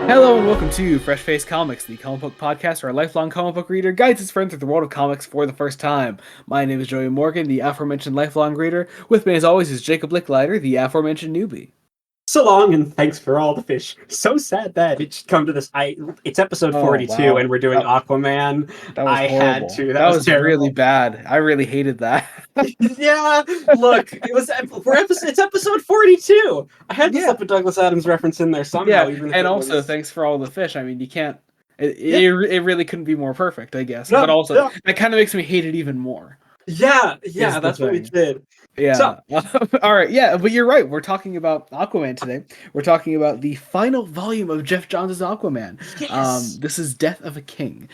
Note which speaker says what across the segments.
Speaker 1: Hello and welcome to Fresh Face Comics, the comic book podcast where a lifelong comic book reader guides his friends through the world of comics for the first time. My name is Joey Morgan, the aforementioned lifelong reader. With me as always is Jacob Licklider, the aforementioned newbie.
Speaker 2: So long, and thanks for all the fish. So sad that it should come to this. It's episode
Speaker 1: Oh
Speaker 2: 42,
Speaker 1: wow,
Speaker 2: and we're doing Aquaman.
Speaker 1: that was
Speaker 2: I had
Speaker 1: horrible.
Speaker 2: to. That
Speaker 1: That
Speaker 2: was
Speaker 1: was really
Speaker 2: terrible.
Speaker 1: bad. I really hated that.
Speaker 2: Yeah, look, it's episode 42. I had to
Speaker 1: Yeah,
Speaker 2: slip a Douglas Adams reference in there
Speaker 1: yeah,
Speaker 2: somehow, even if
Speaker 1: and
Speaker 2: it
Speaker 1: also
Speaker 2: was.
Speaker 1: thanks for all the fish. I mean, you can't.
Speaker 2: Yeah,
Speaker 1: It really couldn't be more perfect, I guess. But
Speaker 2: no,
Speaker 1: also,
Speaker 2: no.
Speaker 1: that kind of makes me hate it even more.
Speaker 2: Yeah,
Speaker 1: Is the
Speaker 2: that's what we
Speaker 1: thing.
Speaker 2: did. So,
Speaker 1: Yeah. All right. Yeah, but you're right. We're talking about Aquaman today. We're talking about the final volume of Jeff Johns' Aquaman.
Speaker 2: yes.
Speaker 1: This is Death of a King.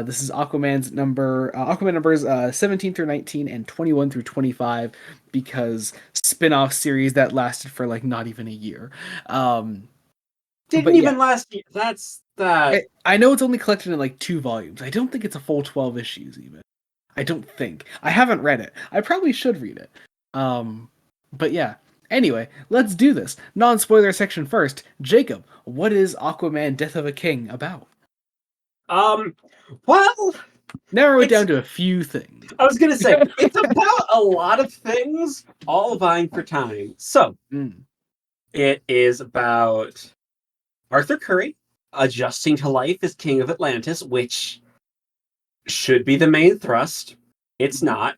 Speaker 1: This is Aquaman numbers 17 through 19 and 21 through 25 because spin-off series that lasted for like not even a year. Um,
Speaker 2: Didn't
Speaker 1: but yeah,
Speaker 2: even last year. That's that.
Speaker 1: I know it's only collected in like 2 volumes. I don't think it's a full 12 issues even. I don't think. I haven't read it. I probably should read it. Um, but yeah. Anyway, let's do this. Non-spoiler section first. Jacob, what is Aquaman Death of a King about?
Speaker 2: Um, well,
Speaker 1: Narrow it
Speaker 2: it's
Speaker 1: down to a few things.
Speaker 2: I was gonna say it's about a lot of things, all vying for time. So
Speaker 1: Mm.
Speaker 2: it is about Arthur Curry adjusting to life as King of Atlantis, which should be the main thrust. It's not.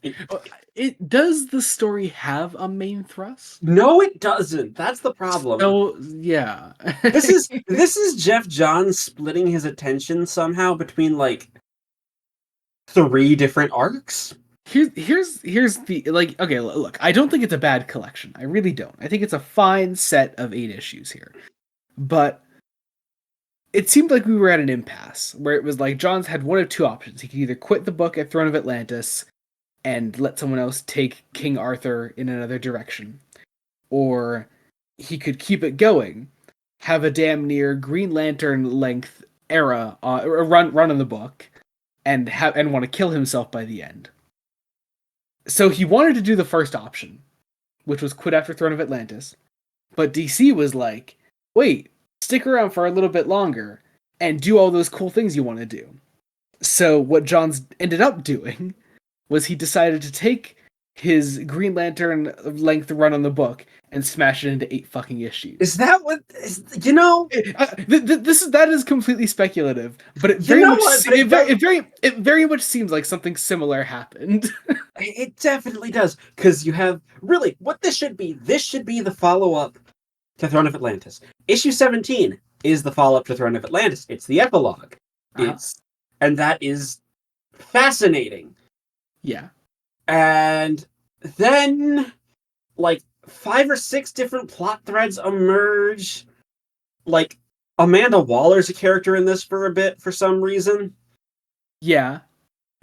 Speaker 2: It-
Speaker 1: Does the story have a main thrust?
Speaker 2: no, it doesn't. That's the problem.
Speaker 1: So yeah.
Speaker 2: This is Jeff Johns splitting his attention somehow between like three different arcs.
Speaker 1: Here's the like okay, look, I don't think it's a bad collection. I really don't. I think it's a fine set of 8 issues here. But it seemed like we were at an impasse where it was like Johns had one of two options. He could either quit the book at Throne of Atlantis and let someone else take King Arthur in another direction, or he could keep it going, have a damn near Green Lantern length era run in the book, and want to kill himself by the end. So he wanted to do the first option, which was quit after Throne of Atlantis, but DC was like, wait, stick around for a little bit longer and do all those cool things you want to do. So what Johns ended up doing was he decided to take his Green Lantern length run on the book and smash it into 8 fucking issues.
Speaker 2: Is that what is you know?
Speaker 1: That is completely speculative, but it
Speaker 2: You
Speaker 1: very
Speaker 2: know
Speaker 1: much
Speaker 2: what? But
Speaker 1: it very much seems like something similar happened.
Speaker 2: it definitely does, because you have really what this should be. This should be the follow up to Throne of Atlantis. Issue 17 is the follow up to Throne of Atlantis. It's the epilogue.
Speaker 1: Uh-huh.
Speaker 2: And that is fascinating.
Speaker 1: Yeah.
Speaker 2: And then like 5 or 6 different plot threads emerge. Like Amanda Waller's a character in this for a bit for some reason.
Speaker 1: Yeah.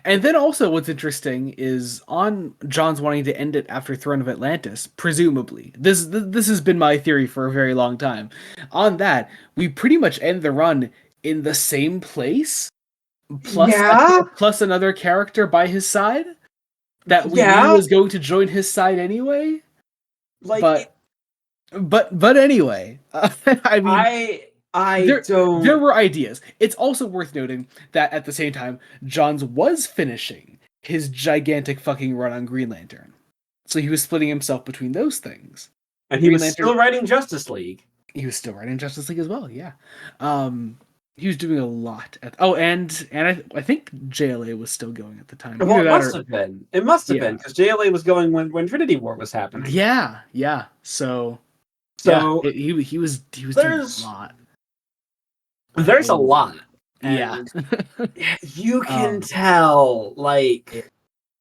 Speaker 1: And then also what's interesting is on John's wanting to end it after Throne of Atlantis, presumably. This has been my theory for a very long time. On that, we pretty much end the run in the same place,
Speaker 2: Yeah.
Speaker 1: plus another character by his side that we knew
Speaker 2: Yeah.
Speaker 1: was going to join his side anyway.
Speaker 2: Like
Speaker 1: But but anyway, I mean,
Speaker 2: I
Speaker 1: there
Speaker 2: don't.
Speaker 1: were ideas. It's also worth noting that at the same time, Johns was finishing his gigantic fucking run on Green Lantern. So he was splitting himself between those things.
Speaker 2: And he
Speaker 1: Green
Speaker 2: was
Speaker 1: Lantern,
Speaker 2: still writing Justice League.
Speaker 1: he was still writing Justice League as well, yeah. He was doing a lot and I think JLA was still going at the time.
Speaker 2: Well,
Speaker 1: Either
Speaker 2: it
Speaker 1: that
Speaker 2: must
Speaker 1: or
Speaker 2: have been. It must have
Speaker 1: yeah.
Speaker 2: been, because JLA was going when Trinity War was happening.
Speaker 1: Yeah. So yeah,
Speaker 2: So
Speaker 1: he was doing a
Speaker 2: there's
Speaker 1: lot.
Speaker 2: there's a lot.
Speaker 1: Yeah.
Speaker 2: And you can
Speaker 1: Um,
Speaker 2: tell, like,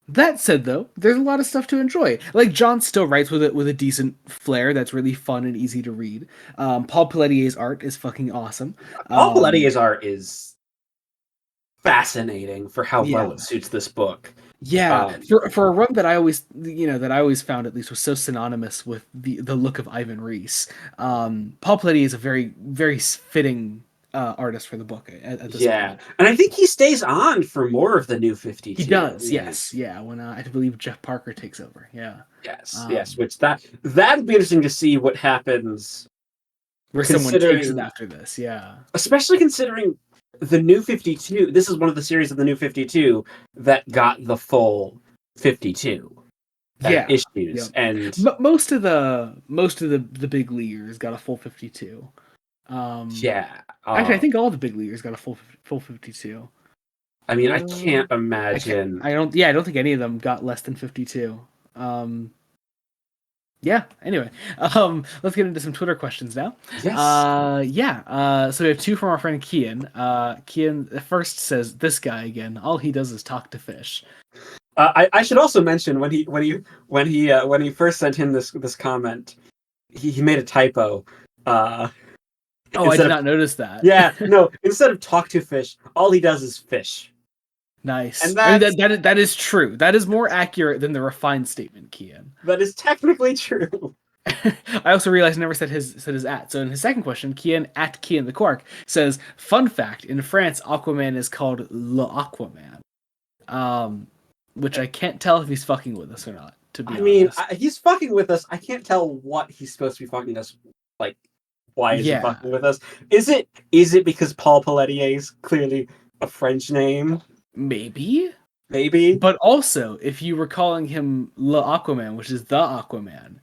Speaker 1: That said, though, there's a lot of stuff to enjoy. Like John still writes with it with a decent flair that's really fun and easy to read. Paul Pelletier's art is fucking awesome.
Speaker 2: Paul Pelletier's art is fascinating for how
Speaker 1: Yeah,
Speaker 2: well it suits this book.
Speaker 1: yeah. For a run that I always found at least was so synonymous with the look of Ivan Reis. Paul Pelletier is a very fitting artist for the book at this
Speaker 2: Yeah,
Speaker 1: point.
Speaker 2: and I think he stays on for more of the New 52.
Speaker 1: He does, yes, yeah. When I believe Jeff Parker takes over, yeah.
Speaker 2: Yes,
Speaker 1: Um,
Speaker 2: yes. Which that'd be interesting to see what happens
Speaker 1: Where someone takes it after this, yeah.
Speaker 2: Especially considering the New 52. This is one of the series of the New 52 that got the full 52
Speaker 1: Yeah.
Speaker 2: issues,
Speaker 1: Yep.
Speaker 2: and
Speaker 1: Most of the big leaguers got a full 52.
Speaker 2: yeah.
Speaker 1: Actually, I think all the big leaguers got a full 52.
Speaker 2: I mean, I can't imagine.
Speaker 1: I don't think any of them got less than 52. Yeah, anyway. Let's get into some Twitter questions now.
Speaker 2: Yes.
Speaker 1: So we have two from our friend Kian. Kian first says, "This guy again. All he does is talk to fish."
Speaker 2: I should also mention when he first sent in this comment, he made a typo.
Speaker 1: Oh, I did not notice that.
Speaker 2: Yeah, no, instead of talk to fish, all he does is fish.
Speaker 1: Nice.
Speaker 2: And
Speaker 1: I mean, that is true. That is more accurate than the refined statement, Kian.
Speaker 2: That is technically true.
Speaker 1: I also realized I never said his at. So in his second question, Kian at Kian the Quark says, "Fun fact: in France, Aquaman is called Le Aquaman." Which I can't tell if he's fucking with us or not. To be honest,
Speaker 2: he's fucking with us. I can't tell what he's supposed to be fucking us. Like, why is he fucking with us? Is it because Paul Pelletier is clearly a French name?
Speaker 1: Maybe.
Speaker 2: But
Speaker 1: also, if you were calling him Le Aquaman, which is the Aquaman,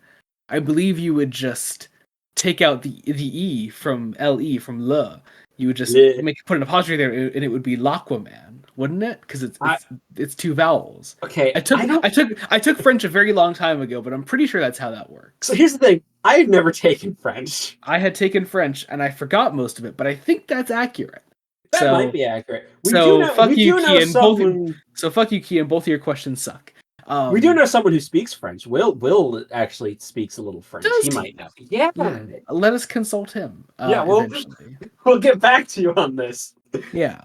Speaker 1: I believe you would just take out the E from LE from Le. You would just put an apostrophe there, and it would be L'Aquaman, wouldn't it? Because it's two vowels.
Speaker 2: Okay,
Speaker 1: I took French a very long time ago, but I'm pretty sure that's how that works.
Speaker 2: So here's the thing: I've never taken French.
Speaker 1: I had taken French, and I forgot most of it, but I think that's accurate.
Speaker 2: That might be accurate.
Speaker 1: Fuck you, Kian. Both of your questions suck.
Speaker 2: We do know someone who speaks French. Will actually speaks a little French. He might know. Yeah.
Speaker 1: Let us consult him.
Speaker 2: Eventually. We'll get back to you on this.
Speaker 1: Yeah.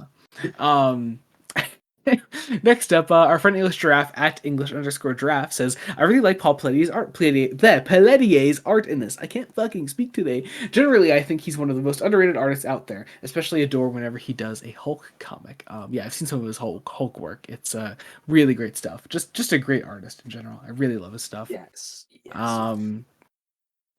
Speaker 1: Next up, our friend English Giraffe at English_giraffe says, "I really like Paul Pelletier's art in this. I can't fucking speak today. Generally, I think he's one of the most underrated artists out there, especially adore whenever he does a Hulk comic. I've seen some of his Hulk work. It's really great stuff. Just a great artist in general. I really love his stuff."
Speaker 2: Yes.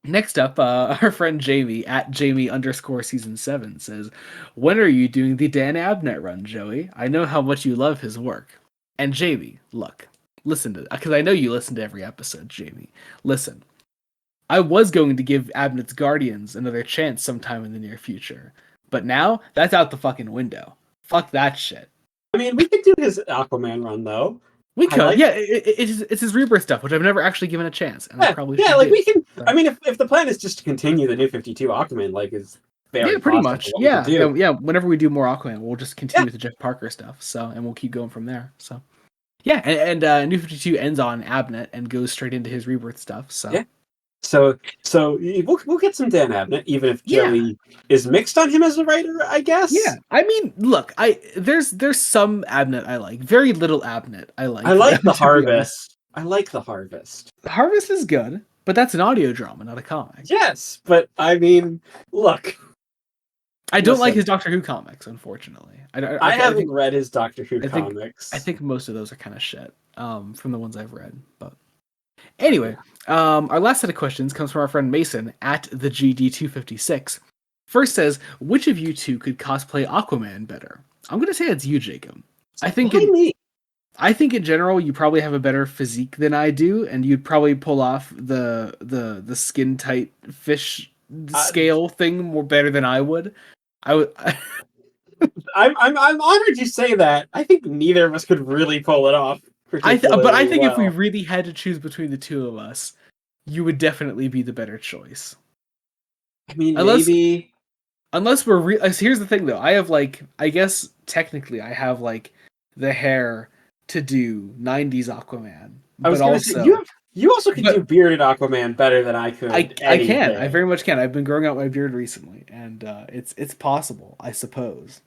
Speaker 1: Next up, our friend Jamie at Jamie_season7 says, "When are you doing the Dan Abnett run, Joey? I know how much you love his work." And Jamie, look, listen to, because I know you listen to every episode, Jamie. Listen, I was going to give Abnett's Guardians another chance sometime in the near future, but now that's out the fucking window. Fuck that shit.
Speaker 2: I mean, we could do his Aquaman run though.
Speaker 1: We could, it's his Rebirth stuff, which I've never actually given a chance, and I probably
Speaker 2: should we can. So. I mean, if the plan is just to continue the New 52 Aquaman, like, is very
Speaker 1: pretty much, Whenever we do more Aquaman, we'll just continue with the Jeff Parker stuff, and we'll keep going from there. So, and New 52 ends on Abnett and goes straight into his Rebirth stuff. So,
Speaker 2: So we'll get some Dan Abnett, even if Joey is mixed on him as a writer, I guess.
Speaker 1: Yeah, I mean, look, there's some Abnett I like, very little Abnett I like.
Speaker 2: I like The Harvest. I like The Harvest.
Speaker 1: The Harvest is good, but that's an audio drama, not a comic.
Speaker 2: Yes, but I mean, look.
Speaker 1: I don't like his Doctor Who comics, unfortunately.
Speaker 2: I haven't read his Doctor Who comics.
Speaker 1: I think most of those are kind of shit, from the ones I've read, but. Anyway, our last set of questions comes from our friend Mason at the GD256. First says, "Which of you two could cosplay Aquaman better?" I'm going to say it's you, Jacob. I think in general you probably have a better physique than I do, and you'd probably pull off the skin tight fish scale thing more better than I would. I'm
Speaker 2: honored you say that. I think neither of us could really pull it off.
Speaker 1: I think if we really had to choose between the two of us, you would definitely be the better choice.
Speaker 2: I mean, maybe.
Speaker 1: Unless we're here's the thing, though. I have I guess technically I have the hair to do '90s Aquaman.
Speaker 2: I was going to say you also can do bearded Aquaman better than I could.
Speaker 1: I can. I very much can. I've been growing out my beard recently, and it's possible, I suppose.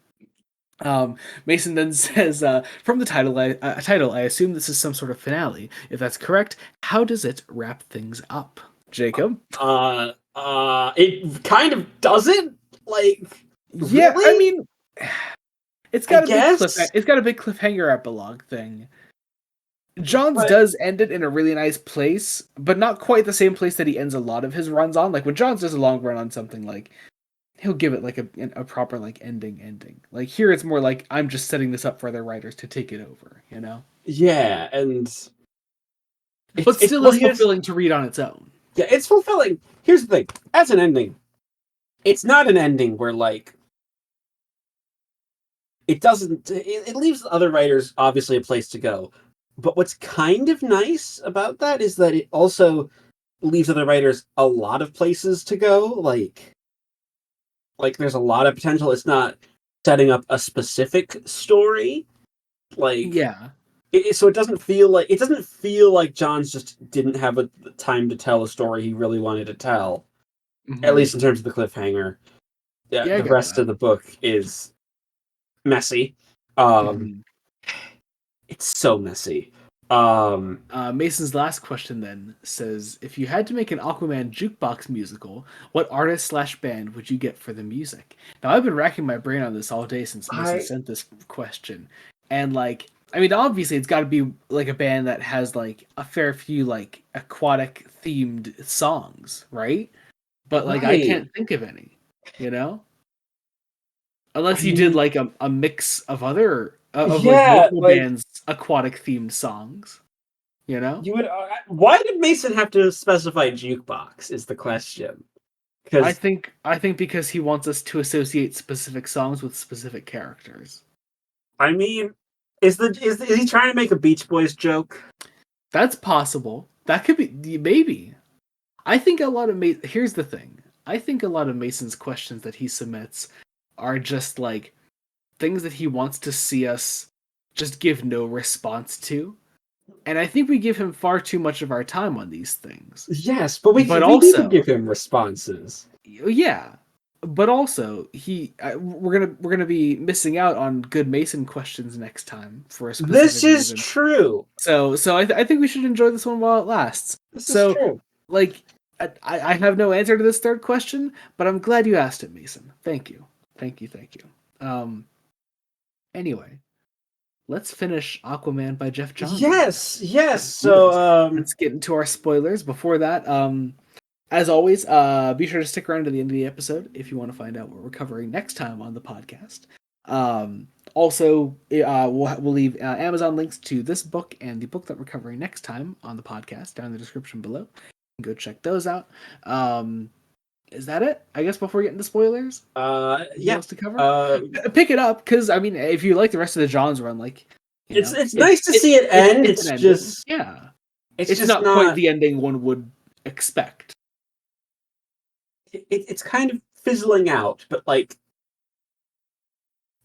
Speaker 1: Mason then says, "From the title, I assume this is some sort of finale. If that's correct, how does it wrap things up?" Jacob?
Speaker 2: It kind of doesn't.
Speaker 1: Yeah,
Speaker 2: really?
Speaker 1: I mean, it's got a big cliffhanger epilogue thing. John's does end it in a really nice place, but not quite the same place that he ends a lot of his runs on. Like when John's does a long run on something, he'll give it like a proper like ending. Like here, it's more like I'm just setting this up for other writers to take it over, you know.
Speaker 2: Yeah, and
Speaker 1: But
Speaker 2: it's
Speaker 1: still
Speaker 2: well,
Speaker 1: is
Speaker 2: here's
Speaker 1: fulfilling to read on its own.
Speaker 2: yeah, it's fulfilling. Here's the thing: as an ending, it's not an ending where like it doesn't. It leaves other writers obviously a place to go. But what's kind of nice about that is that it also leaves other writers a lot of places to go. Like there's a lot of potential. It's not setting up a specific story. Like
Speaker 1: Yeah.
Speaker 2: so it doesn't feel like Johns just didn't have the time to tell a story he really wanted to tell. At
Speaker 1: Hmm.
Speaker 2: least in terms of the cliffhanger. Yeah,
Speaker 1: Yeah, I
Speaker 2: the
Speaker 1: get
Speaker 2: rest
Speaker 1: that.
Speaker 2: of the book is messy. Um,
Speaker 1: Hmm.
Speaker 2: it's so messy. Um,
Speaker 1: Mason's last question then says, if you had to make an Aquaman jukebox musical, what artist slash band would you get for the music? Now I've been racking my brain on this all day since Mason
Speaker 2: I
Speaker 1: sent this question, and like, I mean, obviously it's got to be like a band that has like a fair few like aquatic themed songs, right? But like, I
Speaker 2: right.
Speaker 1: can't think of any, you know,
Speaker 2: I
Speaker 1: unless you did
Speaker 2: mean,
Speaker 1: like a mix of other of like
Speaker 2: yeah,
Speaker 1: multiple
Speaker 2: like
Speaker 1: bands aquatic themed songs, you know.
Speaker 2: you would. Why did Mason have to specify jukebox? Is the question. Because
Speaker 1: I think because he wants us to associate specific songs with specific characters.
Speaker 2: I mean, is he trying to make a Beach Boys joke?
Speaker 1: That's possible. That could be maybe. I think a lot of here's the thing. I think a lot of Mason's questions that he submits are just like things that he wants to see us just give no response to. And I think we give him far too much of our time on these things.
Speaker 2: Yes, but
Speaker 1: But
Speaker 2: we need to give
Speaker 1: also,
Speaker 2: him responses.
Speaker 1: yeah, but also we're gonna be missing out on good Mason questions next time for a
Speaker 2: This
Speaker 1: specific
Speaker 2: is
Speaker 1: reason.
Speaker 2: true.
Speaker 1: So I think we should enjoy this one while it lasts.
Speaker 2: This is
Speaker 1: So
Speaker 2: true.
Speaker 1: like I have no answer to this third question, but I'm glad you asked it, Mason. Thank you, thank you. Anyway, let's finish Aquaman by Jeff Johns, I guess.
Speaker 2: Yes, yes.
Speaker 1: Let's do this.
Speaker 2: So,
Speaker 1: Let's get into our spoilers. Before that, as always, be sure to stick around to the end of the episode if you want to find out what we're covering next time on the podcast. Also, we'll leave Amazon links to this book and the book that we're covering next time on the podcast down in the description below. You can go check those out. Is that it? I guess before we get into spoilers, anything
Speaker 2: yeah.
Speaker 1: else to cover?
Speaker 2: Uh,
Speaker 1: Pick it up because I mean, if you like the rest of the John's run, like you know,
Speaker 2: it's nice to see it end.
Speaker 1: it's an
Speaker 2: It's
Speaker 1: ending.
Speaker 2: just
Speaker 1: Yeah,
Speaker 2: it's
Speaker 1: it's
Speaker 2: just
Speaker 1: not quite
Speaker 2: not.
Speaker 1: the ending one would expect.
Speaker 2: It's kind of fizzling out, but like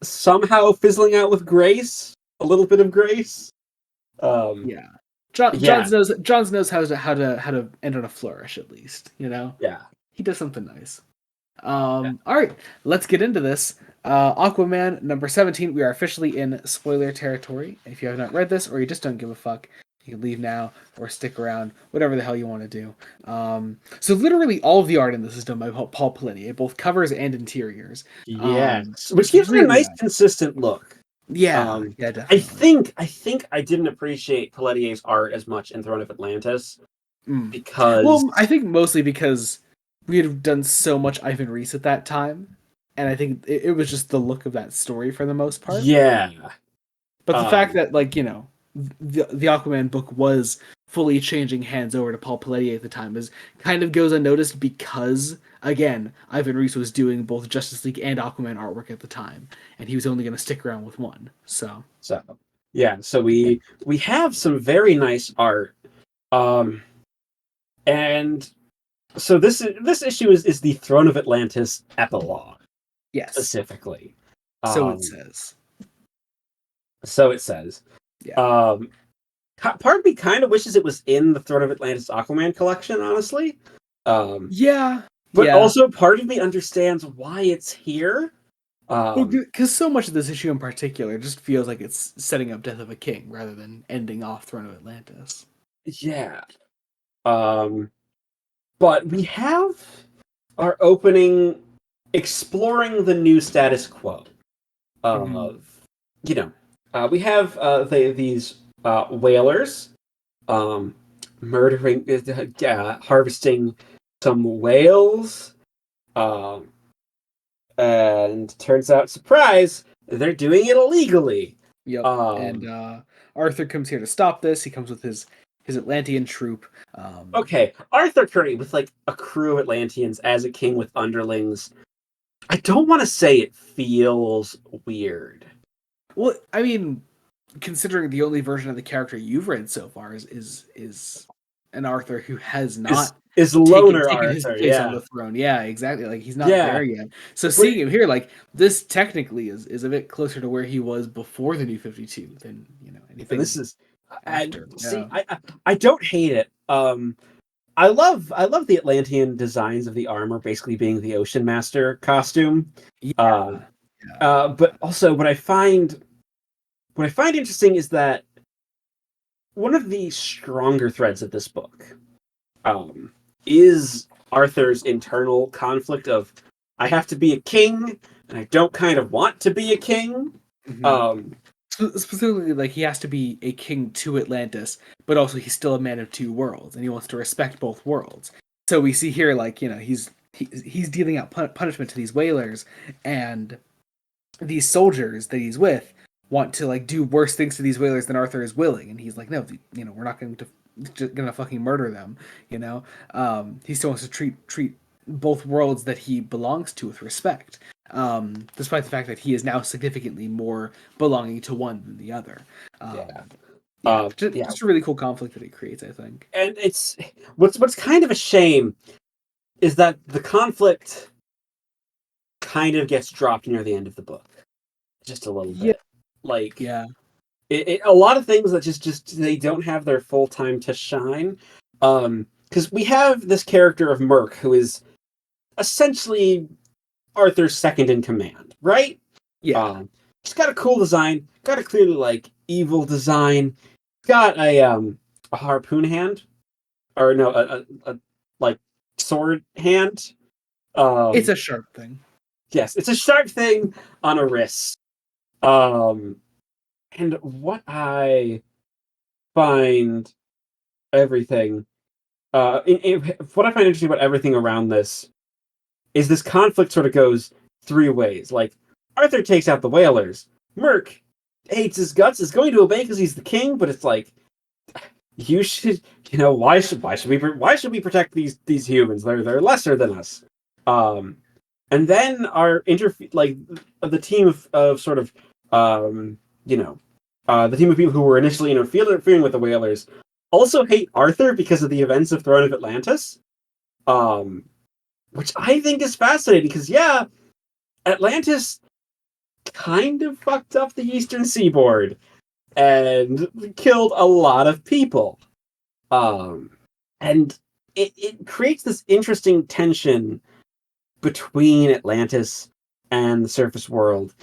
Speaker 2: somehow fizzling out with grace, a little bit of grace. Um,
Speaker 1: Yeah.
Speaker 2: yeah,
Speaker 1: Johns knows how to end on a flourish at least, you know?
Speaker 2: yeah,
Speaker 1: He does something nice.
Speaker 2: yeah.
Speaker 1: All right, let's get into this. Aquaman number 17. We are officially in spoiler territory. If you have not read this or you just don't give a fuck, you can leave now or stick around, whatever the hell you want to do. So literally all of the art in this is done by Paul Pelletier, both covers and interiors.
Speaker 2: Yes, which
Speaker 1: It's
Speaker 2: gives it a
Speaker 1: really
Speaker 2: nice,
Speaker 1: nice.
Speaker 2: consistent look.
Speaker 1: Yeah,
Speaker 2: Um,
Speaker 1: yeah,
Speaker 2: I
Speaker 1: definitely.
Speaker 2: think I think I didn't appreciate Pelletier's art as much in Throne of Atlantis
Speaker 1: Mm.
Speaker 2: because
Speaker 1: Well, I think mostly because we had done so much Ivan Reis at that time, and I think it was just the look of that story for the most part.
Speaker 2: yeah,
Speaker 1: But the fact
Speaker 2: um,
Speaker 1: that, like, you know, the Aquaman book was fully changing hands over to Paul Pelletier at the time is kind of goes unnoticed because, again, Ivan Reis was doing both Justice League and Aquaman artwork at the time, and he was only going to stick around with one. So,
Speaker 2: so yeah, so
Speaker 1: yeah.
Speaker 2: we have some very nice art, um, and so this issue is the Throne of Atlantis epilogue
Speaker 1: Yes.
Speaker 2: specifically.
Speaker 1: So it
Speaker 2: Um,
Speaker 1: says.
Speaker 2: so it says.
Speaker 1: Yeah.
Speaker 2: Um, part of me kind of wishes it was in the Throne of Atlantis Aquaman collection, honestly. Um,
Speaker 1: Yeah.
Speaker 2: but
Speaker 1: Yeah.
Speaker 2: also part of me understands why it's here.
Speaker 1: Well,
Speaker 2: Um,
Speaker 1: because so much of this issue in particular just feels like it's setting up Death of a King rather than ending off Throne of Atlantis.
Speaker 2: yeah. Um, but we have our opening exploring the new status quo
Speaker 1: Mm-hmm.
Speaker 2: of, you know, we have these whalers um, murdering, harvesting some whales. Um, And turns out, surprise, they're doing it illegally.
Speaker 1: Yep. And
Speaker 2: Um,
Speaker 1: Arthur comes here to stop this. He comes with his Atlantean troop.
Speaker 2: okay, Arthur Curry with like a crew of Atlanteans as a king with underlings. I don't want to say it feels weird.
Speaker 1: Well, I mean, considering the only version of the character you've read so far is an Arthur who has not
Speaker 2: Is
Speaker 1: taken
Speaker 2: loner
Speaker 1: taken his
Speaker 2: Arthur,
Speaker 1: place on
Speaker 2: yeah.
Speaker 1: the throne. Yeah, exactly. Like he's not
Speaker 2: Yeah.
Speaker 1: there yet. So
Speaker 2: But
Speaker 1: seeing him here, like this technically is a bit closer to where he was before the New 52 than
Speaker 2: and this
Speaker 1: anything
Speaker 2: is and
Speaker 1: after.
Speaker 2: see,
Speaker 1: Yeah.
Speaker 2: I don't hate it. I love the Atlantean designs of the armor basically being the Ocean Master costume.
Speaker 1: Yeah.
Speaker 2: Um
Speaker 1: Yeah.
Speaker 2: but also what I find interesting is that one of the stronger threads of this book um, is Arthur's internal conflict of I have to be a king and I don't kind of want to be a king.
Speaker 1: Mhm.
Speaker 2: Um,
Speaker 1: Specifically, like he has to be a king to Atlantis, but also he's still a man of two worlds, and he wants to respect both worlds. So we see here, like he's dealing out punishment to these whalers, and these soldiers that he's with want to like do worse things to these whalers than Arthur is willing, and he's like, no, we're not going to just gonna fucking murder them. He still wants to treat both worlds that he belongs to with respect, despite the fact that he is now significantly more belonging to one than the other.
Speaker 2: yeah,
Speaker 1: Yeah, just,
Speaker 2: yeah,
Speaker 1: just a really cool conflict that he creates, I think.
Speaker 2: and it's what's kind of a shame is that the conflict kind of gets dropped near the end of the book, just a little
Speaker 1: Yeah,
Speaker 2: bit. Like
Speaker 1: yeah,
Speaker 2: a lot of things that just they don't have their full time to shine. Because we have this character of Merc who is essentially Arthur's second in command, right?
Speaker 1: yeah.
Speaker 2: He's got a cool design, got a clearly like evil design, got a harpoon hand, or no, a like sword hand.
Speaker 1: It's
Speaker 2: Um,
Speaker 1: a sharp thing.
Speaker 2: yes, it's a sharp thing on a wrist. Um, and what I find everything, what I find interesting about everything around this is this conflict sort of goes three ways. Like Arthur takes out the whalers. Merc hates his guts, is going to obey because he's the king, but it's like you should, why should we protect these humans? They're lesser than us. Um, and then our like the team of sort of you know the team of people who were initially interfering with the whalers also hate Arthur because of the events of Throne of Atlantis. Um, which I think is fascinating because yeah, Atlantis kind of fucked up the eastern seaboard and killed a lot of people. Um, and it creates this interesting tension between Atlantis and the surface world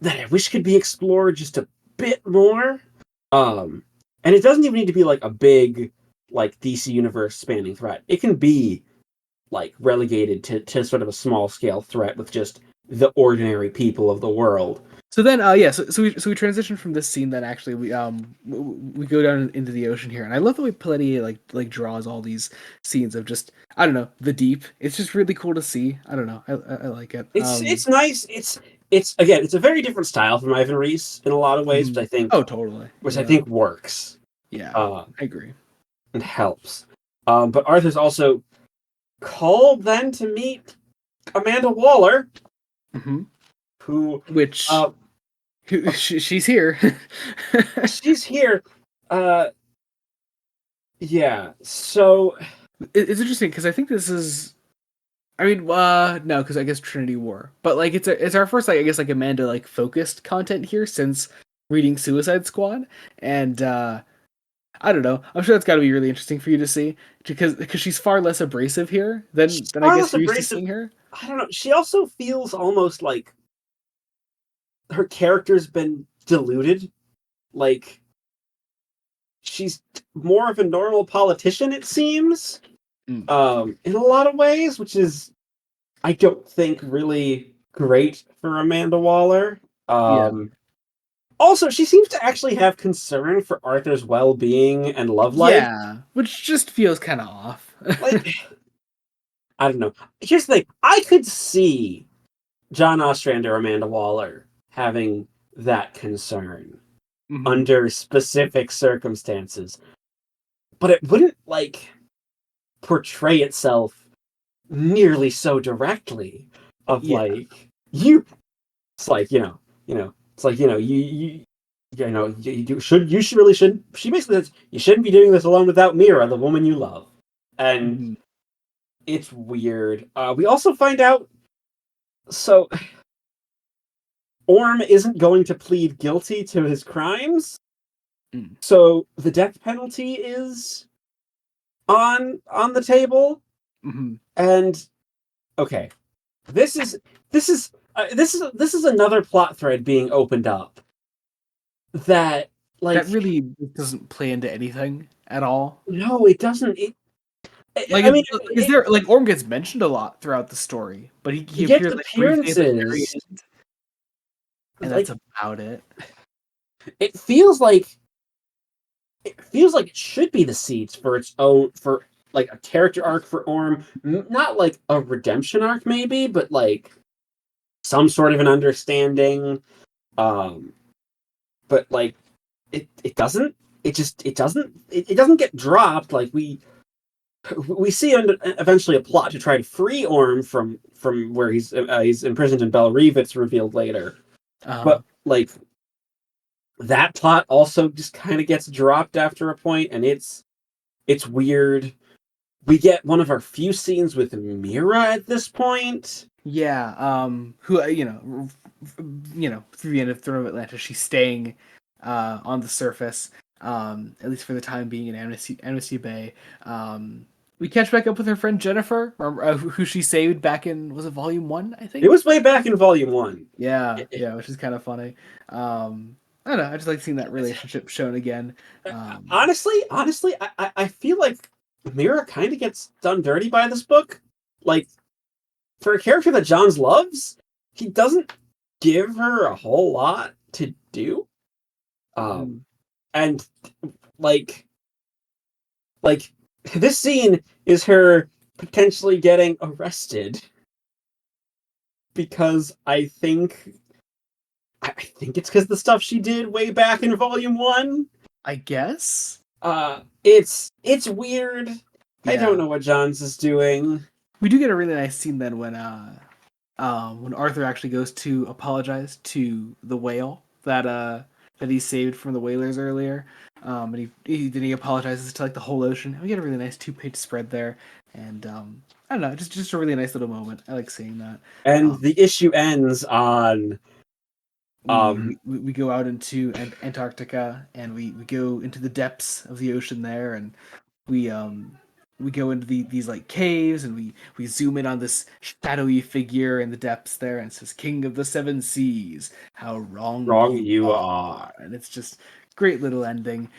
Speaker 2: that I wish could be explored just a bit more. Um, and it doesn't even need to be like a big, like DC universe spanning threat. It can be like relegated to sort of a small scale threat with just the ordinary people of the world.
Speaker 1: So then, so we transition from this scene. Then actually, we go down into the ocean here, and I love the way Paletti like draws all these scenes of just I don't know the deep. It's just really cool to see. I don't know. I like it.
Speaker 2: It's nice. It's again, it's a very different style from Ivan Reis in a lot of ways,
Speaker 1: Mhm.
Speaker 2: which
Speaker 1: Oh, totally.
Speaker 2: I
Speaker 1: Yeah,
Speaker 2: think works
Speaker 1: yeah.
Speaker 2: uh,
Speaker 1: I agree.
Speaker 2: and helps. But Arthur's also called then to meet Amanda Waller,
Speaker 1: Hmm.
Speaker 2: who
Speaker 1: Which
Speaker 2: uh,
Speaker 1: she's here.
Speaker 2: she's here. Uh, yeah, so
Speaker 1: It's interesting because I think this is. I mean, no, because I guess Trinity War, but like it's our first like I guess like Amanda like focused content here since reading Suicide Squad, and I don't know. I'm sure that's got to be really interesting for you to see because she's far less abrasive here
Speaker 2: she's
Speaker 1: than I
Speaker 2: far
Speaker 1: guess
Speaker 2: less
Speaker 1: you're used to
Speaker 2: abrasive.
Speaker 1: seeing her.
Speaker 2: I don't know. She also feels almost like her character's been diluted. Like she's more of a normal politician, it seems,
Speaker 1: Mm.
Speaker 2: in a lot of ways, which is I don't think really great for Amanda Waller.
Speaker 1: Yeah,
Speaker 2: Also, she seems to actually have concern for Arthur's well-being and love life.
Speaker 1: yeah, which just feels kind of off.
Speaker 2: Like, I don't know. Here's the thing: I could see John Ostrander, Amanda Waller having that concern
Speaker 1: Mhm.
Speaker 2: under specific circumstances, but it wouldn't like portray itself nearly so directly of
Speaker 1: Yeah.
Speaker 2: like you. It's like it's like you should really shouldn't. She basically says you shouldn't be doing this alone without Mira, the woman you love, and
Speaker 1: Mhm.
Speaker 2: it's weird. We also find out so Orm isn't going to plead guilty to his crimes,
Speaker 1: Mm.
Speaker 2: so the death penalty is on the table.
Speaker 1: Mhm.
Speaker 2: And okay, this is this is another plot thread being opened up that
Speaker 1: That
Speaker 2: like
Speaker 1: really doesn't play into anything at all.
Speaker 2: no, it doesn't.
Speaker 1: Like,
Speaker 2: I mean,
Speaker 1: is there like Orm gets mentioned a lot throughout the story, but he
Speaker 2: he gets
Speaker 1: appears like briefly at the very
Speaker 2: appearances.
Speaker 1: end, and that's
Speaker 2: Like
Speaker 1: about it.
Speaker 2: it feels like it should be the seeds for its own for like a character arc for Orm, not like a redemption arc maybe, but like some sort of an understanding. Um, but like it doesn't. It doesn't get dropped. Like we see eventually a plot to try to free Orm from where he's imprisoned in Bel Reeve. It's revealed later,
Speaker 1: Uh,
Speaker 2: but like that plot also just kind of gets dropped after a point, and it's weird. We get one of our few scenes with Mira at this point.
Speaker 1: yeah. Who through the end of Throne of Atlantis, she's staying on the surface. At least for the time being in Amnesty Bay. We catch back up with her friend Jennifer, who she saved back in, was it Volume 1, I
Speaker 2: It
Speaker 1: think?
Speaker 2: was way back in Volume 1.
Speaker 1: Yeah, which is kind of funny. I don't know, I just like seeing that relationship shown again.
Speaker 2: Honestly, I feel like Mira kind of gets done dirty by this book. Like, for a character that Johns loves, he doesn't give her a whole lot to do.
Speaker 1: Mm.
Speaker 2: And like like this scene is her potentially getting arrested because I think it's because the stuff she did way back in Volume 1.
Speaker 1: I guess?
Speaker 2: It's weird. I don't
Speaker 1: Yeah.
Speaker 2: know what Johns is doing.
Speaker 1: We do get a really nice scene then when Arthur actually goes to apologize to the whale that he saved from the whalers earlier. And he apologizes to like the whole ocean. We get a really nice 2-page spread there, and I don't know, just a really nice little moment. I like seeing that.
Speaker 2: And
Speaker 1: Um,
Speaker 2: the issue ends on
Speaker 1: we go out into Antarctica, and we go into the depths of the ocean there, and we go into these like caves, and we zoom in on this shadowy figure in the depths there, and it says "King of the Seven Seas, how wrong
Speaker 2: Wrong
Speaker 1: you
Speaker 2: You
Speaker 1: are,"
Speaker 2: Are.
Speaker 1: and it's just great little ending.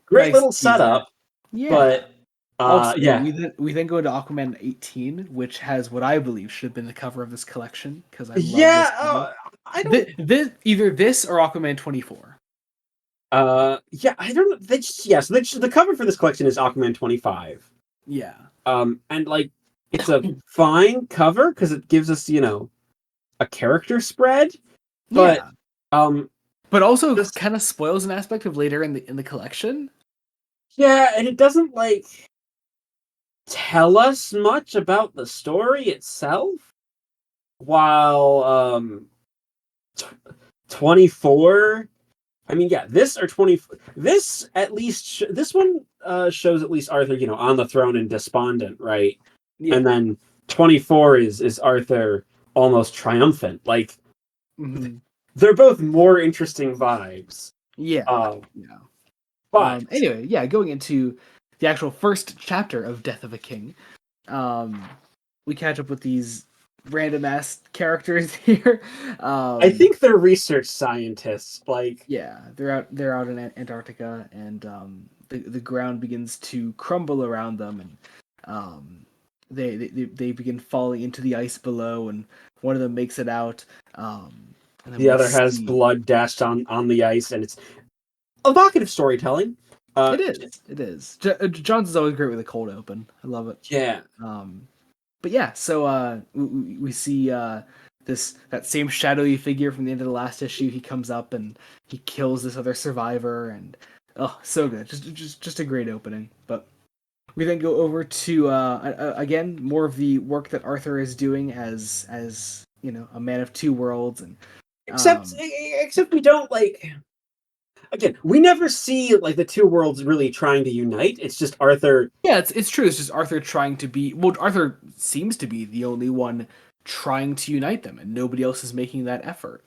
Speaker 2: Great
Speaker 1: Nice
Speaker 2: little
Speaker 1: teaser.
Speaker 2: setup,
Speaker 1: Yeah.
Speaker 2: but
Speaker 1: Also,
Speaker 2: yeah.
Speaker 1: we then go into Aquaman 18, which has what I believe should have been the cover of this collection because I love this
Speaker 2: Yeah,
Speaker 1: cover.
Speaker 2: I don't
Speaker 1: Either this or Aquaman 24.
Speaker 2: yeah, I don't know. The cover for this collection is Aquaman 25.
Speaker 1: Yeah.
Speaker 2: And like it's a fine cover because it gives us, a character spread, but
Speaker 1: Yeah.
Speaker 2: um
Speaker 1: But also
Speaker 2: just
Speaker 1: kind of spoils an aspect of later in the collection.
Speaker 2: yeah, and it doesn't like tell us much about the story itself. While 24, I mean, yeah, this or 20, this at least this one shows at least Arthur, on the throne and despondent, right? And
Speaker 1: Yeah.
Speaker 2: then 24 is Arthur almost triumphant. Like
Speaker 1: Hmm.
Speaker 2: they're both more interesting vibes.
Speaker 1: Yeah.
Speaker 2: Uh,
Speaker 1: Yeah.
Speaker 2: but
Speaker 1: Anyway, yeah, going into the actual first chapter of Death of a King, um, we catch up with these random ass characters here.
Speaker 2: I
Speaker 1: Um,
Speaker 2: think they're research scientists. Like
Speaker 1: yeah, they're out in Antarctica, and the ground begins to crumble around them, and they begin falling into the ice below, and one of them makes it out, and then
Speaker 2: the
Speaker 1: we
Speaker 2: other has
Speaker 1: see
Speaker 2: blood dashed on the ice, and it's evocative storytelling. Uh,
Speaker 1: it is. John's is always great with a cold open. I love it.
Speaker 2: yeah,
Speaker 1: But yeah, so we see that same shadowy figure from the end of the last issue. He comes up and he kills this other survivor, and oh, so good. Just a great opening. But we then go over to again more of the work that Arthur is doing as a man of two worlds, and
Speaker 2: except we don't like. Again, we never see like the two worlds really trying to unite. It's just Arthur.
Speaker 1: Yeah, it's true. It's just Arthur trying to be. Well, Arthur seems to be the only one trying to unite them, and nobody else is making that effort.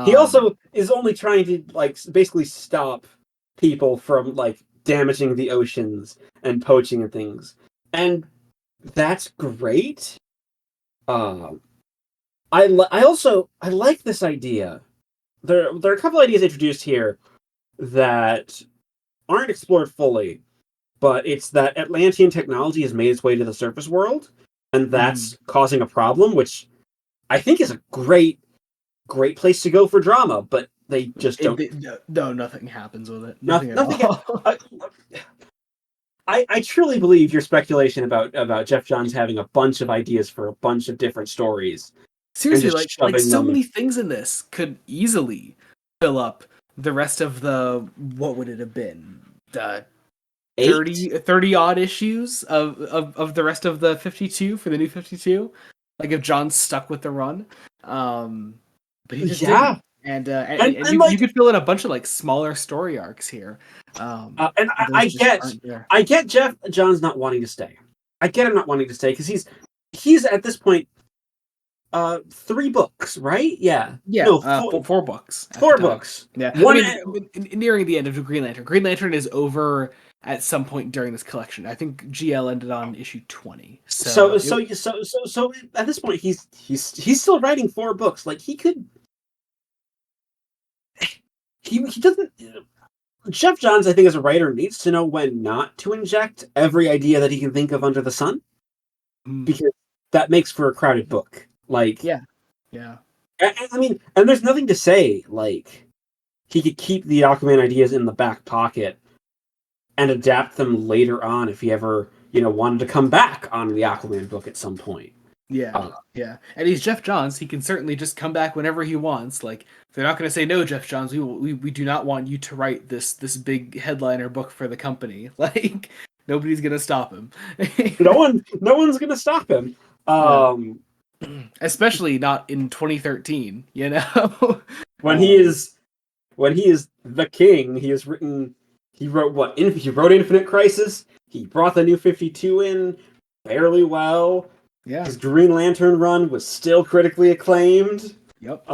Speaker 2: He also is only trying to like basically stop people from like damaging the oceans and poaching and things, and that's great. I like this idea. There are a couple ideas introduced here that aren't explored fully, but it's that Atlantean technology has made its way to the surface world, and that's causing a problem, which I think is a great place to go for drama, but they just don't.
Speaker 1: No, nothing happens with it.
Speaker 2: Nothing at all. I truly believe your speculation about Jeff Johns having a bunch of ideas for a bunch of different stories.
Speaker 1: Seriously, like so many things in this could easily fill up the rest of the, what would it have been? 30 odd issues of the rest of the 52 for the new 52. Like if John's stuck with the run. But he just didn't. And you could fill in a bunch of like smaller story arcs here.
Speaker 2: I get Jeff Johns not wanting to stay. I get him not wanting to stay because he's at this point 3 books, right? Yeah.
Speaker 1: No, 4 books.
Speaker 2: 4 books.
Speaker 1: Yeah. Nearing the end of Green Lantern. Green Lantern is over at some point during this collection. I think GL ended on issue 20. So
Speaker 2: at this point he's still writing 4 books. Like he doesn't. Jeff Johns, I think, as a writer, needs to know when not to inject every idea that he can think of under the sun, because that makes for a crowded book. Like,
Speaker 1: yeah.
Speaker 2: I mean, and there's nothing to say like he could keep the Aquaman ideas in the back pocket and adapt them later on if he ever wanted to come back on the Aquaman book at some point.
Speaker 1: Yeah. And he's Jeff Johns. He can certainly just come back whenever he wants. Like, they're not going to say, no, Jeff Johns, we do not want you to write this big headliner book for the company. Like, nobody's going to stop him.
Speaker 2: No one's going to stop him.
Speaker 1: Especially not in 2013,
Speaker 2: when he is the king. He wrote Infinite Crisis. He brought the new 52 in fairly well.
Speaker 1: Yeah.
Speaker 2: His Green Lantern run was still critically acclaimed.
Speaker 1: Yep.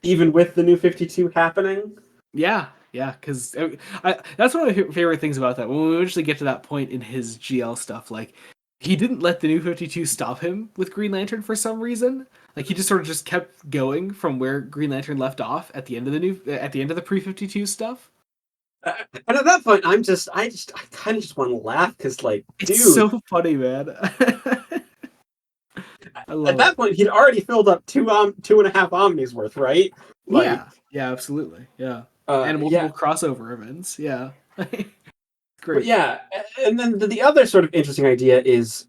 Speaker 2: Even with the new 52 happening.
Speaker 1: Yeah, because that's one of my favorite things about that. When we eventually get to that point in his GL stuff, like, he didn't let the new 52 stop him with Green Lantern for some reason. Like, he just sort of just kept going from where Green Lantern left off at the end of the pre-52 stuff.
Speaker 2: And at that point, I kind of just want to laugh because, like,
Speaker 1: it's so funny, man.
Speaker 2: At that point, he'd already filled up 2.5 Omnis worth, right?
Speaker 1: Like, yeah, absolutely, yeah. And multiple crossover events, yeah. Great.
Speaker 2: But yeah, and then the other sort of interesting idea is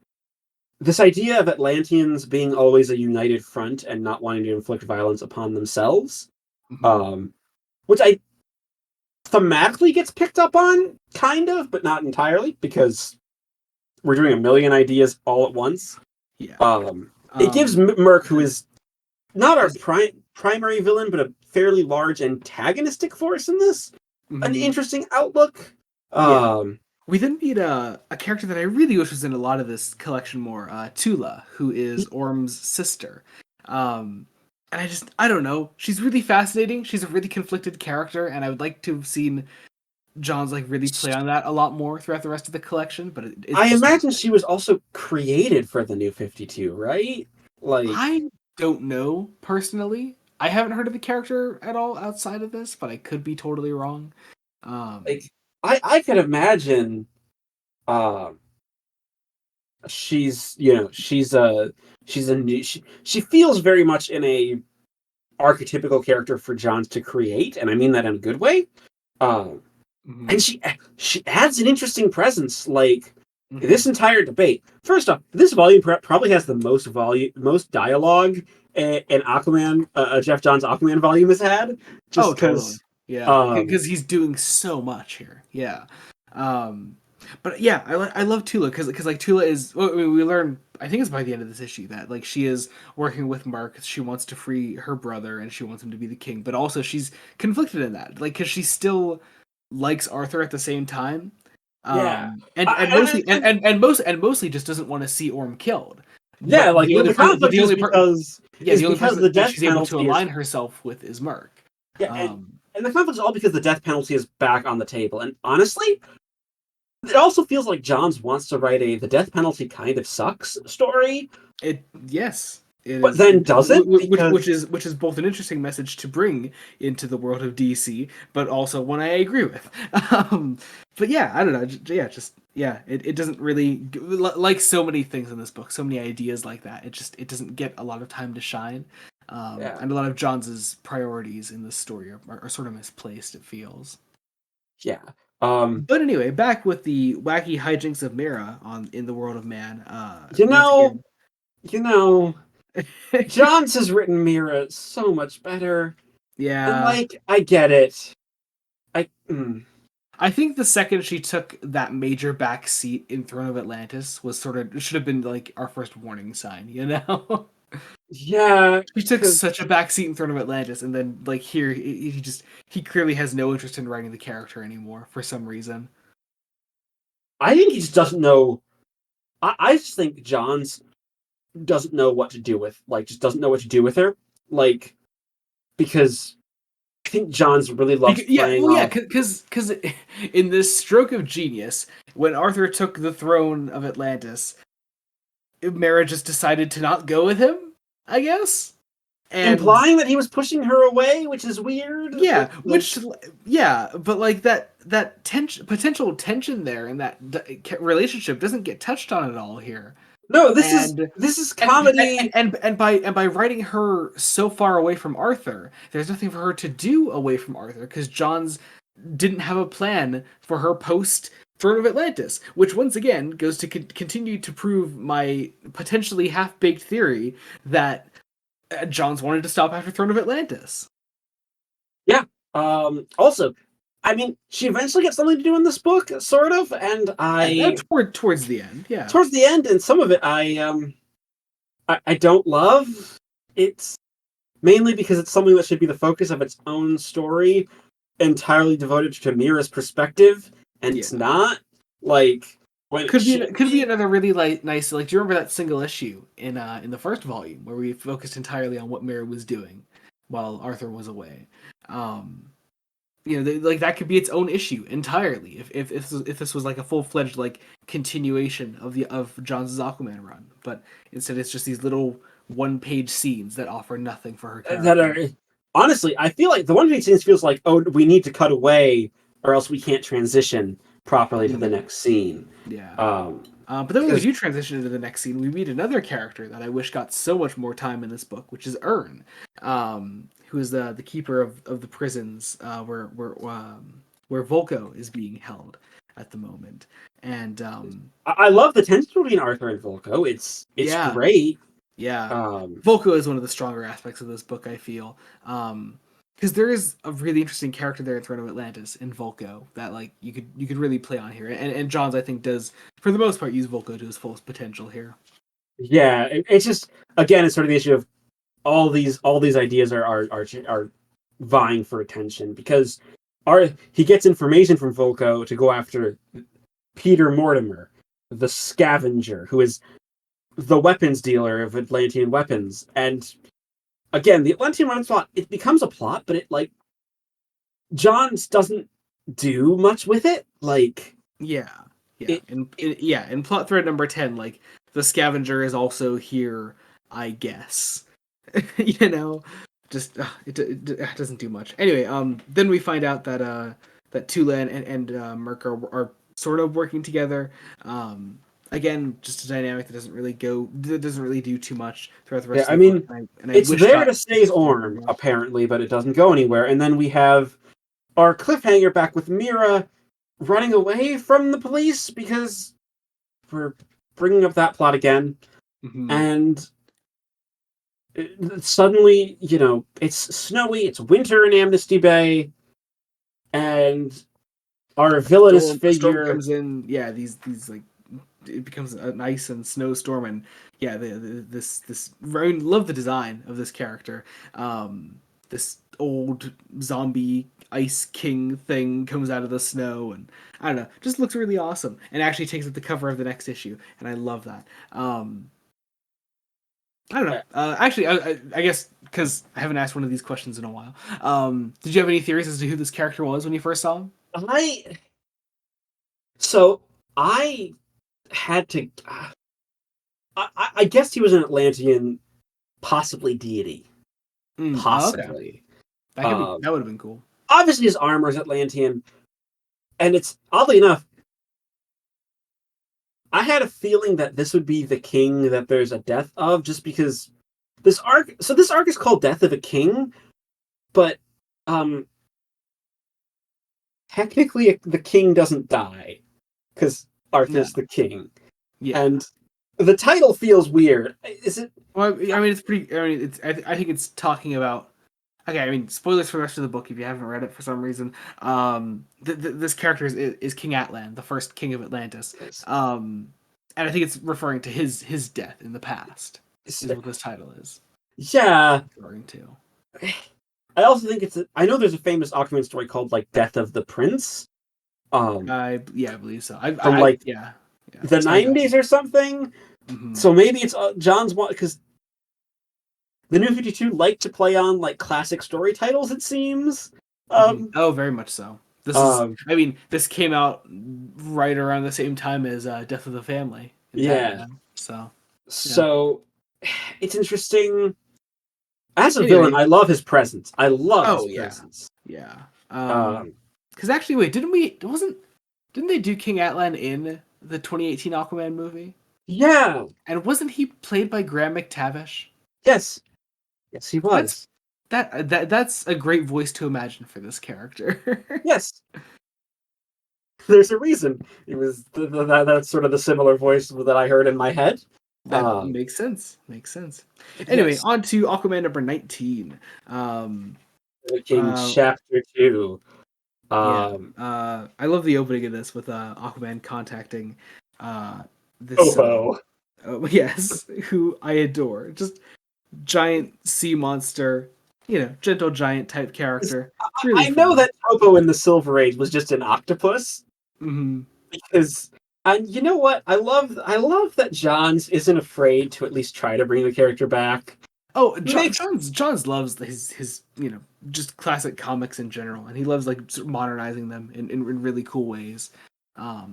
Speaker 2: this idea of Atlanteans being always a united front and not wanting to inflict violence upon themselves, which I thematically gets picked up on, kind of, but not entirely, because we're doing a million ideas all at once.
Speaker 1: Yeah.
Speaker 2: It gives Merc, who is not our primary villain, but a fairly large antagonistic force in this, an interesting outlook.
Speaker 1: We then meet a character that I really wish was in a lot of this collection more, Tula, who is Orm's sister. And I don't know. She's really fascinating. She's a really conflicted character, and I would like to have seen John's like really play on that a lot more throughout the rest of the collection. But
Speaker 2: I imagine she was also created for the new 52, right? Like,
Speaker 1: I don't know personally. I haven't heard of the character at all outside of this, but I could be totally wrong.
Speaker 2: I could imagine she feels very much in a archetypical character for Johns to create, and I mean that in a good way. And she adds an interesting presence. Like, this entire debate. First off, this volume probably has the most dialogue an Aquaman, a Jeff Johns Aquaman volume has had, just
Speaker 1: Oh, totally.
Speaker 2: because.
Speaker 1: Yeah, because he's doing so much here. Yeah, um, but yeah, I love Tula because like Tula is we learn, I think it's by the end of this issue, that like she is working with Mark. She wants to free her brother and she wants him to be the king, but also she's conflicted in that, like because she still likes Arthur at the same time,
Speaker 2: Yeah.
Speaker 1: and mostly and mostly just doesn't want to see Orm killed.
Speaker 2: Yeah,
Speaker 1: But
Speaker 2: like the
Speaker 1: but
Speaker 2: conflict
Speaker 1: the
Speaker 2: is
Speaker 1: only part,
Speaker 2: because
Speaker 1: yeah, the only person
Speaker 2: the
Speaker 1: that
Speaker 2: death
Speaker 1: she's able to
Speaker 2: penalty is.
Speaker 1: align herself with is Mark.
Speaker 2: Yeah, and the conflict is all because the death penalty is back on the table. And honestly, it also feels like Johns wants to write a the death penalty kind of sucks story,
Speaker 1: Yes, it
Speaker 2: but
Speaker 1: is,
Speaker 2: then doesn't because
Speaker 1: which is both an interesting message to bring into the world of DC, but also one I agree with. But yeah, I don't know. It doesn't really, like so many things in this book, so many ideas like that. It doesn't get a lot of time to shine,
Speaker 2: yeah.
Speaker 1: and a lot of Johns's priorities in this story are sort of misplaced. It feels.
Speaker 2: Yeah.
Speaker 1: But anyway, back with the wacky hijinks of Mira in the world of man.
Speaker 2: You
Speaker 1: Once
Speaker 2: know,
Speaker 1: again.
Speaker 2: you know, Johns has written Mira so much better. And
Speaker 1: Yeah.
Speaker 2: like, I get it. I mm,
Speaker 1: I think the second she took that major back seat in Throne of Atlantis was sort of, should have been like our first warning sign, you know?
Speaker 2: yeah,
Speaker 1: She took
Speaker 2: because
Speaker 1: such a back seat in Throne of Atlantis, and then like here he clearly has no interest in writing the character anymore for some reason.
Speaker 2: I think he just doesn't know. I just think Johns doesn't know what to do with, like, just doesn't know what to do with her, like, because I think Johns really loves
Speaker 1: Yeah,
Speaker 2: playing
Speaker 1: well, yeah,
Speaker 2: off.
Speaker 1: because in this stroke of genius, when Arthur took the throne of Atlantis, Mara just decided to not go with him, I guess. And
Speaker 2: Implying that he was pushing her away, which is weird.
Speaker 1: yeah,
Speaker 2: Like,
Speaker 1: but like that potential tension there and that relationship doesn't get touched on at all here.
Speaker 2: no,
Speaker 1: And
Speaker 2: this is
Speaker 1: and
Speaker 2: comedy.
Speaker 1: and by writing her so far away from Arthur, there's nothing for her to do away from Arthur because Johns didn't have a plan for her post Throne of Atlantis, which once again goes to continue to prove my potentially half-baked theory that Johns wanted to stop after Throne of Atlantis.
Speaker 2: Yeah. Also, I mean, she eventually gets something to do in this book, sort of, and
Speaker 1: Towards the end, yeah.
Speaker 2: towards the end, and some of it, I don't love. It's mainly because it's something that should be the focus of its own story, entirely devoted to Mira's perspective, and
Speaker 1: Yeah.
Speaker 2: it's not. Like, when it should
Speaker 1: Could be
Speaker 2: be.
Speaker 1: another really nice, like, do you remember that single issue in the first volume where we focused entirely on what Mira was doing while Arthur was away? Um like that could be its own issue entirely if this was like a full-fledged like continuation of John's Aquaman run, but instead it's just these little one-page scenes that offer nothing for her
Speaker 2: That
Speaker 1: character.
Speaker 2: are honestly, I feel like the One Piece scenes feels like, oh, we need to cut away, or else we can't transition properly to the next scene.
Speaker 1: Yeah.
Speaker 2: Um,
Speaker 1: But then when we
Speaker 2: because
Speaker 1: do transition into the next scene, we meet another character that I wish got so much more time in this book, which is Ern, who is the keeper of the prisons where Volko is being held at the moment. And
Speaker 2: I love the tension between Arthur and Volko. It's
Speaker 1: yeah,
Speaker 2: great.
Speaker 1: yeah,
Speaker 2: Um,
Speaker 1: Volko is one of the stronger aspects of this book, I feel. Because there is a really interesting character there in Throne of Atlantis in Volko that like you could really play on here, and Johns I think does for the most part use Volko to his fullest potential here.
Speaker 2: yeah, it's just, again, it's sort of the issue of all these ideas are vying for attention because he gets information from Volko to go after Peter Mortimer, the scavenger, who is the weapons dealer of Atlantean weapons. And again, the Atlantean weapons plot, it becomes a plot, but it, like, Johns doesn't do much with it. Like,
Speaker 1: Yeah,
Speaker 2: it,
Speaker 1: in plot thread number 10, like the scavenger is also here, I guess. you know, just it doesn't do much. Anyway, then we find out that Tula and Merc are sort of working together. Again, just a dynamic that doesn't really do too much throughout the
Speaker 2: yeah,
Speaker 1: rest
Speaker 2: I
Speaker 1: of the book.
Speaker 2: mean,
Speaker 1: And I
Speaker 2: it's
Speaker 1: wish
Speaker 2: there
Speaker 1: got
Speaker 2: to save Orm, apparently, but it doesn't go anywhere. And then we have our cliffhanger back with Mira running away from the police because we're bringing up that plot again.
Speaker 1: Mhm.
Speaker 2: And suddenly, it's snowy, it's winter in Amnesty Bay, and our villainous
Speaker 1: Storm
Speaker 2: figure.
Speaker 1: comes in. Yeah, these like it becomes an ice and snowstorm, and yeah, this I love the design of this character. This old zombie ice king thing comes out of the snow, and I don't know, just looks really awesome, and actually takes up the cover of the next issue, and I love that. I don't know. Actually, I guess because I haven't asked one of these questions in a while. Did you have any theories as to who this character was when you first saw him?
Speaker 2: I so I had to. I guessed he was an Atlantean, possibly deity,
Speaker 1: Okay,
Speaker 2: possibly.
Speaker 1: that would have been cool.
Speaker 2: Obviously, his armor is Atlantean, and it's oddly enough. I had a feeling that this would be the king that there's a death of, just because this arc. So this arc is called Death of a King, but um, technically the king doesn't die because
Speaker 1: No,
Speaker 2: Arthur's the king,
Speaker 1: yeah.
Speaker 2: and the title feels weird. Is it?
Speaker 1: Well, I mean, it's pretty. I mean, it's. I think it's talking about. Okay, I mean, spoilers for the rest of the book if you haven't read it for some reason. This character is King Atlan, the first king of Atlantis. And I think it's referring to his death in the past. Is what this title is
Speaker 2: Yeah.
Speaker 1: referring to.
Speaker 2: I also think I know there's a famous Aquaman story called like Death of the Prince.
Speaker 1: I believe so.
Speaker 2: From like
Speaker 1: Yeah.
Speaker 2: the
Speaker 1: I know.
Speaker 2: 90s or something.
Speaker 1: Mm-hmm.
Speaker 2: So maybe it's John's one, because the New 52 like to play on like classic story titles, it seems.
Speaker 1: Oh, very much so. This is. I mean, this came out right around the same time as Death of the Family.
Speaker 2: Yeah.
Speaker 1: Batman, so.
Speaker 2: So it's interesting. As a
Speaker 1: Anyway,
Speaker 2: villain, I love his presence. I love his
Speaker 1: yeah.
Speaker 2: presence.
Speaker 1: Yeah.
Speaker 2: Um,
Speaker 1: Because actually, wait, didn't they do King Atlan in the 2018 Aquaman movie?
Speaker 2: yeah.
Speaker 1: And wasn't he played by Graham McTavish?
Speaker 2: Yes. Yes, he was.
Speaker 1: That's a great voice to imagine for this character.
Speaker 2: Yes. There's a reason. It was that's sort of the similar voice that I heard in my head.
Speaker 1: That makes sense. Makes sense. Anyway,
Speaker 2: Yes.
Speaker 1: on to Aquaman number 19.
Speaker 2: King Chapter 2.
Speaker 1: I love the opening of this with Aquaman contacting this
Speaker 2: Oh.
Speaker 1: yes, who I adore. Just giant sea monster, gentle giant type character. Really
Speaker 2: I know
Speaker 1: fun.
Speaker 2: that Topo in the Silver Age was just an octopus,
Speaker 1: Mm-hmm.
Speaker 2: because, and you know what? I love that Johns isn't afraid to at least try to bring the character back.
Speaker 1: Oh, Johns loves his just classic comics in general, and he loves like modernizing them in really cool ways. I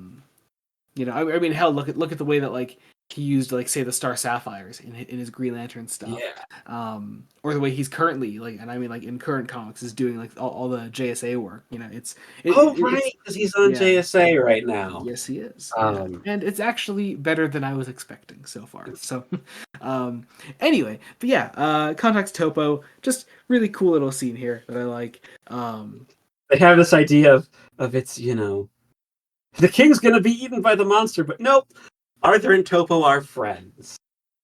Speaker 1: mean, hell, look at the way that like he used like say the Star Sapphires in his Green Lantern stuff, or the way he's currently like, and I mean like in current comics is doing like all the JSA work.
Speaker 2: Right, because he's on JSA right now.
Speaker 1: Yes, he is. And it's actually better than I was expecting so far. So, anyway, but yeah, contacts Topo, just really cool little scene here that I like.
Speaker 2: They have this idea of it's the king's gonna be eaten by the monster, but nope, Arthur and Topo are friends.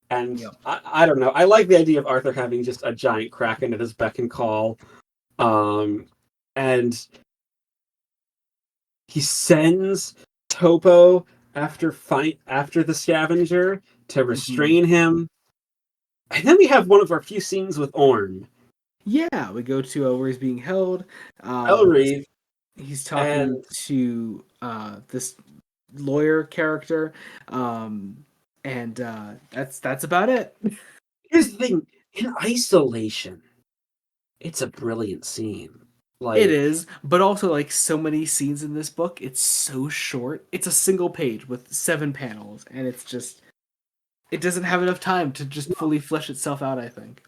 Speaker 2: And
Speaker 1: Yep.
Speaker 2: I don't know. I like the idea of Arthur having just a giant kraken at his beck and call. And he sends Topo after the scavenger to restrain him. And then we have one of our few scenes with Orm.
Speaker 1: Yeah, we go to where he's being held.
Speaker 2: Elrive.
Speaker 1: He's talking to this lawyer character, and that's about it.
Speaker 2: Here's the thing: in isolation, it's a brilliant scene. Like,
Speaker 1: it is, but also like so many scenes in this book, it's so short. It's a single page with 7 panels, and it's just it doesn't have enough time to just fully flesh itself out. I think.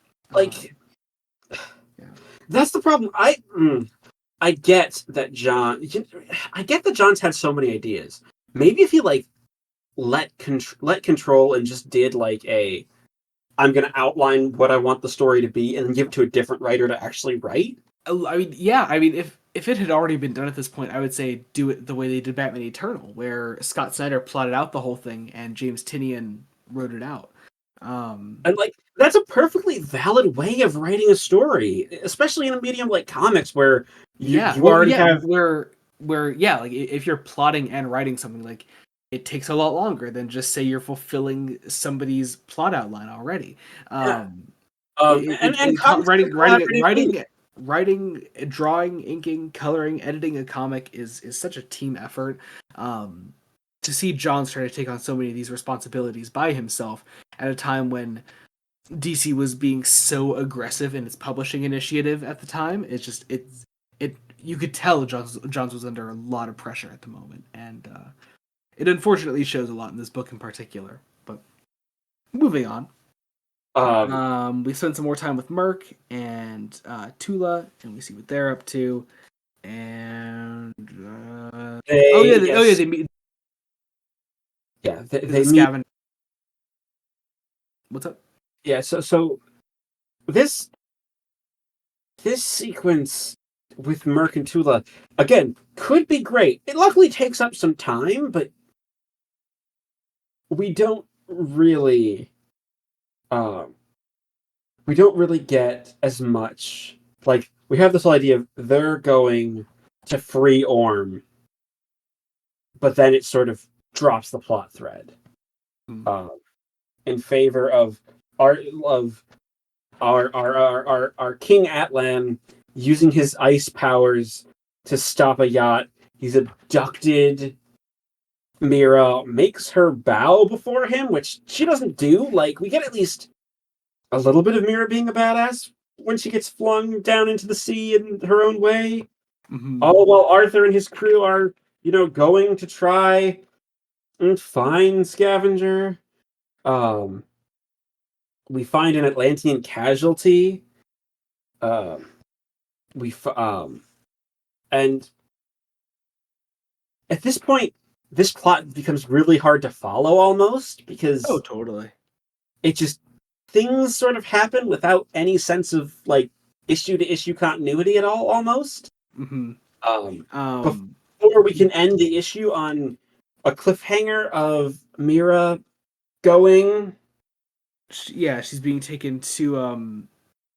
Speaker 2: That's the problem. I get that John's had so many ideas. Maybe if he like let control and just did like I'm going to outline what I want the story to be and then give it to a different writer to actually write.
Speaker 1: I mean, yeah. I mean, if it had already been done at this point, I would say do it the way they did Batman Eternal, where Scott Snyder plotted out the whole thing and James Tynion wrote it out.
Speaker 2: And like that's a perfectly valid way of writing a story, especially in a medium like comics where
Speaker 1: Yeah,
Speaker 2: you
Speaker 1: or
Speaker 2: already
Speaker 1: yeah,
Speaker 2: have
Speaker 1: where yeah, like if you're plotting and writing something, like it takes a lot longer than just say you're fulfilling somebody's plot outline already.
Speaker 2: yeah.
Speaker 1: Um,
Speaker 2: And comics is a collaborative medium.
Speaker 1: writing, drawing, inking, coloring, editing a comic is such a team effort. To see John try to take on so many of these responsibilities by himself at a time when DC was being so aggressive in its publishing initiative at the time, it you could tell Johns was under a lot of pressure at the moment, and it unfortunately shows a lot in this book in particular. But moving on.
Speaker 2: Um,
Speaker 1: We spend some more time with Merc and Tula, and we see what they're up to. And
Speaker 2: they
Speaker 1: oh yeah,
Speaker 2: yes,
Speaker 1: they meet
Speaker 2: yeah,
Speaker 1: the
Speaker 2: they meet.
Speaker 1: scavenger. What's up?
Speaker 2: Yeah, so this this sequence with Merc and Tula again could be great. It luckily takes up some time, but we don't really um we don't really get as much. Like we have this whole idea of they're going to free Orm, but then it sort of drops the plot thread
Speaker 1: Hmm.
Speaker 2: um, in favor of our of our King Atlan using his ice powers to stop a yacht. He's abducted Mira, makes her bow before him, which she doesn't do. Like we get at least a little bit of Mira being a badass when she gets flung down into the sea in her own way.
Speaker 1: Mm-hmm.
Speaker 2: All while Arthur and his crew are, going to try and find Scavenger. Um, we find an Atlantean casualty. Um, we and at this point, this plot becomes really hard to follow almost
Speaker 1: Oh,
Speaker 2: because
Speaker 1: totally.
Speaker 2: it just things sort of happen without any sense of like issue to issue continuity at all almost.
Speaker 1: Mm-hmm.
Speaker 2: Um,
Speaker 1: Um,
Speaker 2: before we can end the issue on a cliffhanger of Mira going.
Speaker 1: yeah, she's being taken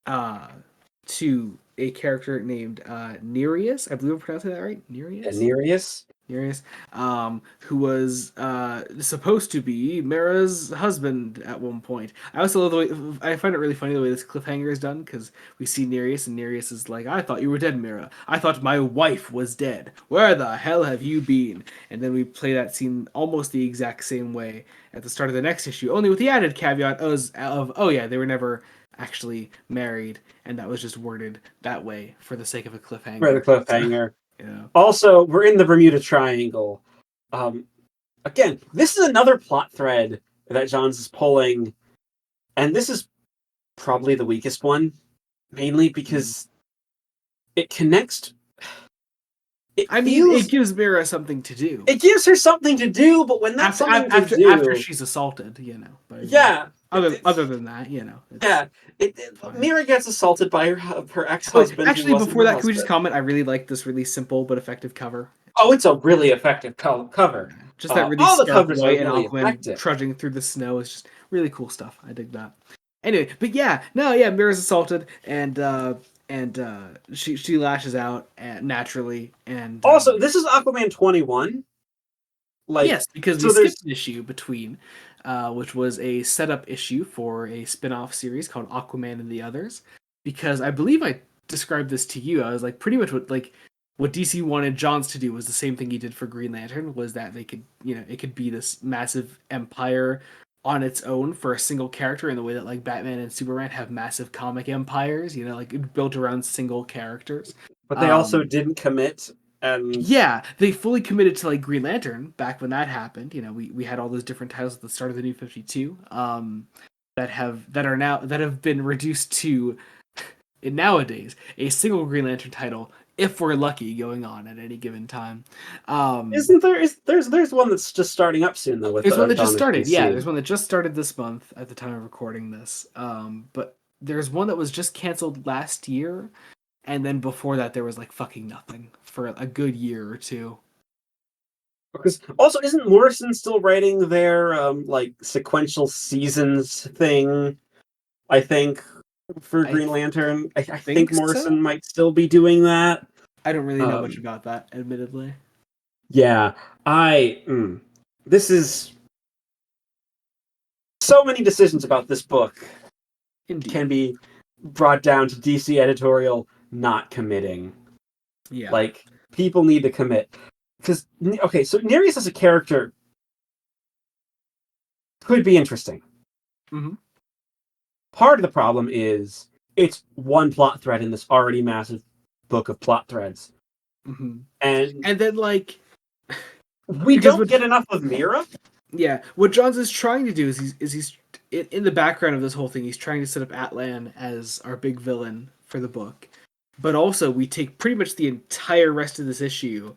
Speaker 1: uh to a character named Nereus. I believe I'm pronouncing that right. Nereus.
Speaker 2: Nereus.
Speaker 1: Nereus, who was supposed to be Mara's husband at one point. I also love the way I find it really funny the way this cliffhanger is done because we see Nereus and Nereus is like, "I thought you were dead, Mara. I thought my wife was dead. Where the hell have you been?" And then we play that scene almost the exact same way at the start of the next issue, only with the added caveat of oh yeah, they were never actually married, and that was just worded that way for the sake of a
Speaker 2: For the
Speaker 1: cliffhanger. So,
Speaker 2: cliffhanger.
Speaker 1: yeah.
Speaker 2: Also, we're in the Bermuda Triangle. Um, Again, this is another plot thread that Johns is pulling, and this is probably the weakest one, mainly
Speaker 1: Mm.
Speaker 2: because it connects. It
Speaker 1: I mean, it
Speaker 2: feels
Speaker 1: gives Mira something to do
Speaker 2: it gives her something to do, but when that's something to
Speaker 1: after
Speaker 2: do,
Speaker 1: she's assaulted, by
Speaker 2: yeah,
Speaker 1: other than that, it's
Speaker 2: yeah,
Speaker 1: fine.
Speaker 2: Mira gets assaulted by her ex
Speaker 1: Oh,
Speaker 2: husband, who
Speaker 1: actually,
Speaker 2: wasn't
Speaker 1: before
Speaker 2: her
Speaker 1: that, can we just
Speaker 2: husband.
Speaker 1: comment? I really like this really simple but effective cover.
Speaker 2: Oh, it's a really effective cover.
Speaker 1: Just that really
Speaker 2: All the
Speaker 1: stark
Speaker 2: covers are
Speaker 1: white and
Speaker 2: really
Speaker 1: Aquaman
Speaker 2: effective.
Speaker 1: trudging through the snow is just really cool stuff. I dig that. Anyway, but yeah, no, yeah, Mira's assaulted and she lashes out naturally and
Speaker 2: Also, this is Aquaman 21. Like,
Speaker 1: yes, because we
Speaker 2: so
Speaker 1: skipped
Speaker 2: there's
Speaker 1: an issue between, which was a setup issue for a spin-off series called Aquaman and the Others. Because I believe I described this to you. I was like, pretty much what DC wanted Johns to do was the same thing he did for Green Lantern, was that they could, it could be this massive empire on its own for a single character in the way that like Batman and Superman have massive comic empires, like built around single characters.
Speaker 2: but they also
Speaker 1: Um,
Speaker 2: didn't commit and
Speaker 1: yeah, they fully committed to like Green Lantern back when that happened. We had all those different titles at the start of the New 52 that have been reduced to in nowadays a single Green Lantern title if we're lucky going on at any given time. Um,
Speaker 2: isn't there is there's one that's just starting up soon though with
Speaker 1: there's one that just
Speaker 2: Dawn of
Speaker 1: started. Yeah,
Speaker 2: DC.
Speaker 1: there's one that just started this month at the time of recording this. But there's one that was just canceled last year, and then before that there was like fucking nothing for a good year or two.
Speaker 2: Because also, isn't Morrison still writing their like sequential seasons thing? I think for
Speaker 1: I
Speaker 2: Green Lantern, I think
Speaker 1: think
Speaker 2: Morrison
Speaker 1: so.
Speaker 2: might still be doing that.
Speaker 1: I don't really know much
Speaker 2: Um,
Speaker 1: about that, admittedly.
Speaker 2: yeah, I. This is so many decisions about this book can
Speaker 1: Indeed.
Speaker 2: be brought down to DC editorial not committing.
Speaker 1: Yeah.
Speaker 2: Like people need to commit because okay, so Nereus as a character could be interesting.
Speaker 1: Hmm.
Speaker 2: Part of the problem is it's one plot thread in this already massive book of plot threads,
Speaker 1: Hmm.
Speaker 2: and
Speaker 1: And then like
Speaker 2: we
Speaker 1: because
Speaker 2: don't
Speaker 1: what
Speaker 2: get enough of Mira.
Speaker 1: yeah, what Johns is trying to do is he's in the background of this whole thing. He's trying to set up Atlan as our big villain for the book, but also we take pretty much the entire rest of this issue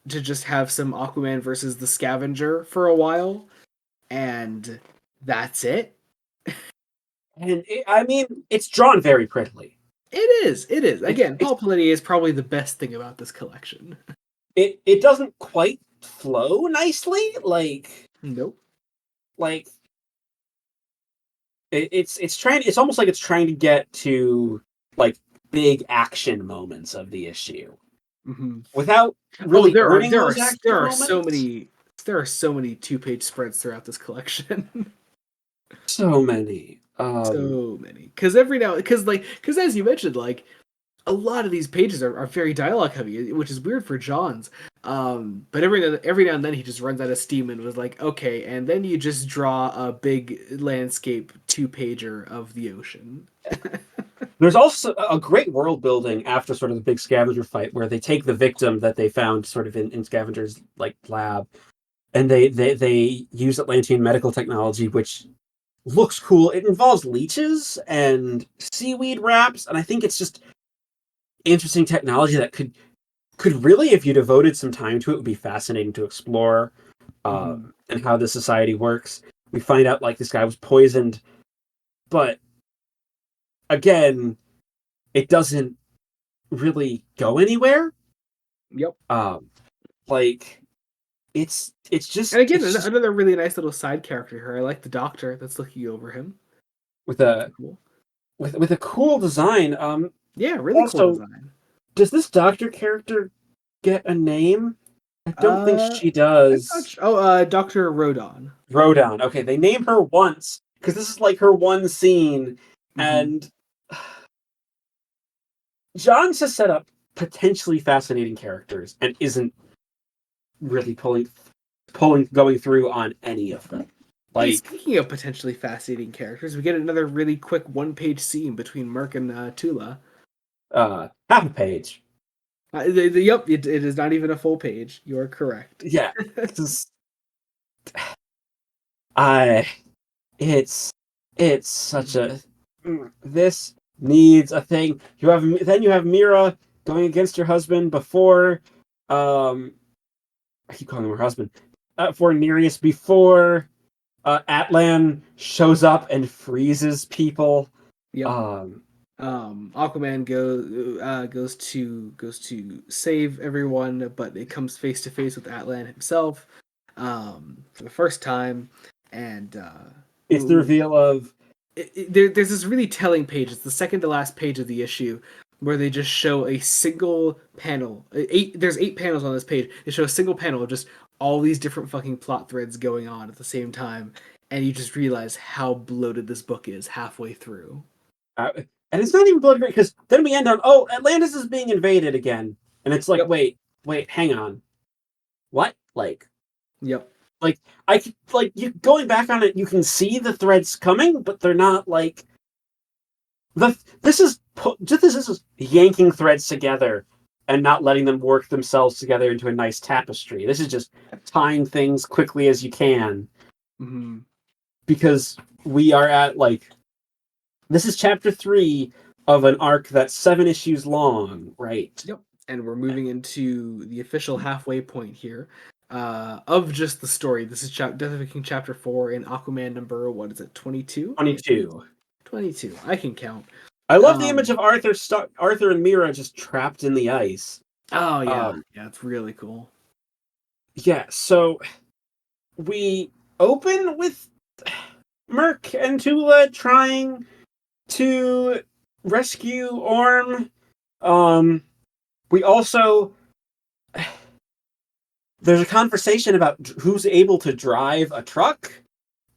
Speaker 1: to just have some Aquaman versus the Scavenger for a while, and that's it.
Speaker 2: And I mean, it's drawn very prettily.
Speaker 1: It is. It is.
Speaker 2: It's
Speaker 1: Again,
Speaker 2: it's
Speaker 1: Paul Pellini is probably the best thing about this collection.
Speaker 2: it doesn't quite flow nicely.
Speaker 1: Nope.
Speaker 2: Like it's trying. It's almost like it's trying to get to like big action moments of the issue
Speaker 1: Hmm.
Speaker 2: without
Speaker 1: Oh,
Speaker 2: really earning those
Speaker 1: there
Speaker 2: action
Speaker 1: are so
Speaker 2: moments.
Speaker 1: many there are so many 2-page spreads throughout this collection.
Speaker 2: So many.
Speaker 1: So many. Because as you mentioned, like a lot of these pages are very dialogue heavy, which is weird for John's. But every now and then he just runs out of steam and was like, okay, and then you just draw a big landscape 2-pager of the ocean.
Speaker 2: There's also a great world building after sort of the big scavenger fight where they take the victim that they found sort of in Scavenger's like lab and they use Atlantean medical technology, which looks cool. It involves leeches and seaweed wraps, and I think it's just interesting technology that could really, if you devoted some time to it, would be fascinating to explore.
Speaker 1: Hmm.
Speaker 2: And how the society works. We find out like this guy was poisoned, but again, it doesn't really go anywhere.
Speaker 1: Yep.
Speaker 2: Um, like
Speaker 1: And again,
Speaker 2: it's just
Speaker 1: another really nice little side character here. I like the doctor that's looking over him.
Speaker 2: with
Speaker 1: That's
Speaker 2: a
Speaker 1: cool.
Speaker 2: with a cool design.
Speaker 1: Yeah, really cool
Speaker 2: Also,
Speaker 1: design.
Speaker 2: does this doctor character get a name? I don't think
Speaker 1: Uh,
Speaker 2: she
Speaker 1: I'm not
Speaker 2: does.
Speaker 1: sure. Oh, Doctor Rodon.
Speaker 2: Rodon. Okay, they name her once because this is like her one scene,
Speaker 1: Hmm.
Speaker 2: and Johns has set up potentially fascinating characters and isn't really pulling going through on any of them.
Speaker 1: Hey,
Speaker 2: Like
Speaker 1: speaking of potentially fascinating characters, we get another really quick 1-page scene between Merc and Tula.
Speaker 2: half a page.
Speaker 1: Yep, it is not even a full page. You are correct.
Speaker 2: Yeah. Because I it's it's such a this needs a thing. You have Mira going against her husband before I keep calling him her husband. For Nereus before Atlan shows up and freezes people.
Speaker 1: Yep.
Speaker 2: Um
Speaker 1: Aquaman goes to save everyone, but it comes face to face with Atlan himself for the first time, and
Speaker 2: it's the reveal of
Speaker 1: there's this really telling page. It's the second to last page of the issue where they just show a single panel. There's 8 panels on this page. They show a single panel of just all these different fucking plot threads going on at the same time, and you just realize how bloated this book is halfway through.
Speaker 2: and it's not even blood great because then we end on Atlantis is being invaded again, and it's like
Speaker 1: Yep.
Speaker 2: wait, hang on, what?
Speaker 1: Yep.
Speaker 2: Like I like you going back on it, you can see the threads coming, but they're not like the this is yanking threads together and not letting them work themselves together into a nice tapestry. This is just tying things quickly as you can
Speaker 1: Hmm.
Speaker 2: because we are at like this is chapter 3 of an arc that's 7 issues long, right?
Speaker 1: Yep. And we're moving into the official halfway point here of just the story. This is Death of a King chapter 4 in Aquaman number, what is it, 22?
Speaker 2: 22.
Speaker 1: 22. I can count.
Speaker 2: I love the image
Speaker 1: Um,
Speaker 2: of Arthur and Mira just trapped in the ice.
Speaker 1: oh, yeah.
Speaker 2: Um,
Speaker 1: Yeah, it's really cool.
Speaker 2: Yeah, so we open with Merc and Tula trying to rescue Orm. We also there's a conversation about who's able to drive a truck,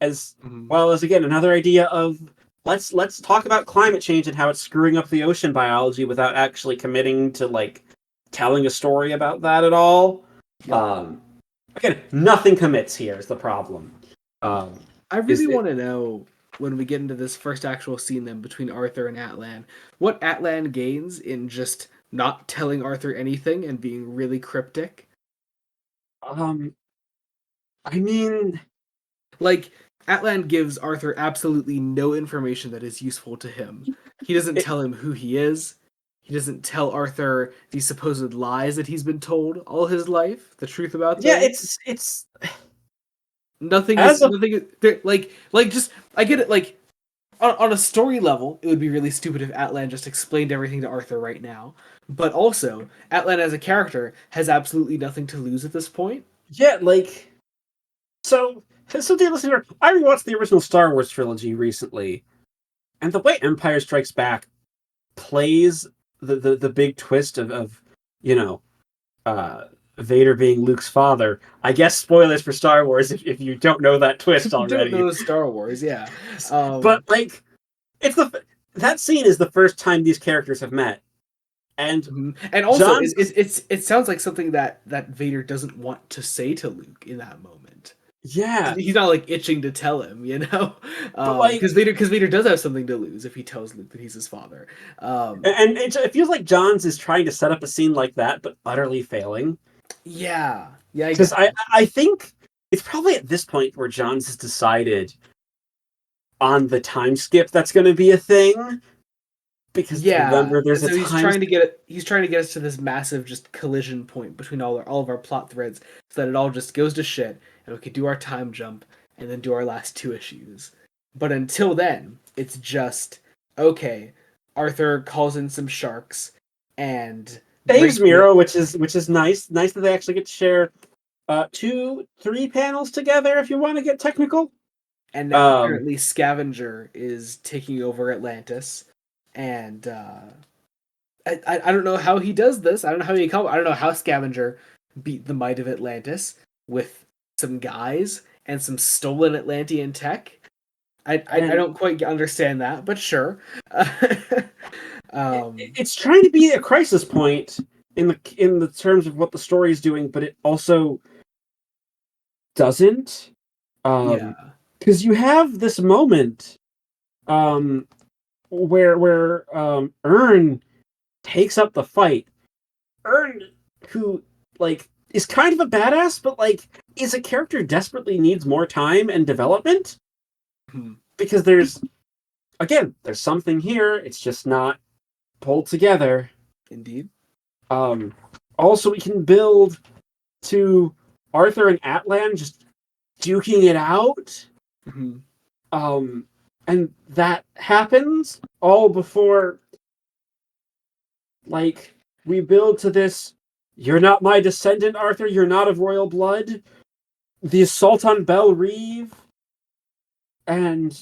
Speaker 2: as
Speaker 1: Mhm.
Speaker 2: well as again another idea of let's talk about climate change and how it's screwing up the ocean biology without actually committing to like telling a story about that at all.
Speaker 1: Yep.
Speaker 2: Again, nothing commits here is the problem. Um,
Speaker 1: I
Speaker 2: is
Speaker 1: really
Speaker 2: it?
Speaker 1: want to know when we get into this first actual scene then between Arthur and Atlan, what Atlan gains in just not telling Arthur anything and being really cryptic.
Speaker 2: Um, I mean,
Speaker 1: Like, Atlan gives Arthur absolutely no information that is useful to him. He doesn't
Speaker 2: it,
Speaker 1: tell him who he is. He doesn't tell Arthur these supposed lies that he's been told all his life, the truth about
Speaker 2: yeah,
Speaker 1: those.
Speaker 2: it's
Speaker 1: Nothing
Speaker 2: as
Speaker 1: is
Speaker 2: a
Speaker 1: like just I get it like on a story level, it would be really stupid if Atlan just explained everything to Arthur right now. But also, Atlan as a character has absolutely nothing to lose at this point.
Speaker 2: yeah like dear listener, I rewatched the original Star Wars trilogy recently, and the way Empire Strikes Back plays the big twist of you know uh Vader being Luke's father. I guess spoilers for Star Wars if you don't know that twist
Speaker 1: If you don't
Speaker 2: already.
Speaker 1: know Star Wars, yeah.
Speaker 2: But like it's the that scene is the first time these characters have met. And
Speaker 1: And also,
Speaker 2: John's
Speaker 1: it sounds like something that Vader doesn't want to say to Luke in that moment.
Speaker 2: yeah,
Speaker 1: He's not like itching to tell him, you know,
Speaker 2: but like
Speaker 1: because Vader does have something to lose if he tells Luke that he's his father.
Speaker 2: and it feels like Johns is trying to set up a scene like that, but utterly failing.
Speaker 1: Yeah, yeah, I
Speaker 2: Because
Speaker 1: get that.
Speaker 2: I think it's probably at this point where Johns has decided on the time skip that's going to be a thing. Because
Speaker 1: Yeah,
Speaker 2: remember, there's
Speaker 1: and
Speaker 2: a
Speaker 1: so
Speaker 2: time.
Speaker 1: he's trying to get us to this massive just collision point between all of our plot threads, so that it all just goes to shit, and we could do our time jump and then do our last two issues. But until then, it's just okay. Arthur calls in some sharks and
Speaker 2: Saves
Speaker 1: breaks it,
Speaker 2: Miro, which is nice. Nice that they actually get to share 3 panels together. If you want to get technical.
Speaker 1: and now
Speaker 2: Um,
Speaker 1: apparently Scavenger is taking over Atlantis, and I don't know how he does this. I don't know how I don't know how Scavenger beat the might of Atlantis with some guys and some stolen Atlantean tech. I
Speaker 2: and
Speaker 1: don't quite understand that, but sure. um,
Speaker 2: it's trying to be a crisis point in the terms of what the story is doing, but it also doesn't.
Speaker 1: yeah,
Speaker 2: Because you have this moment um, where Ern takes up the fight. Ern, who like is kind of a badass, but like is a character desperately needs more time and development
Speaker 1: hmm,
Speaker 2: because there's something here. It's just not pulled together.
Speaker 1: indeed.
Speaker 2: Um, Also, we can build to Arthur and Atlan just duking it out.
Speaker 1: Hmm.
Speaker 2: Um, and that happens all before, like, we build to this. You're not my descendant, Arthur. You're not of royal blood. The assault on Belle Reve, and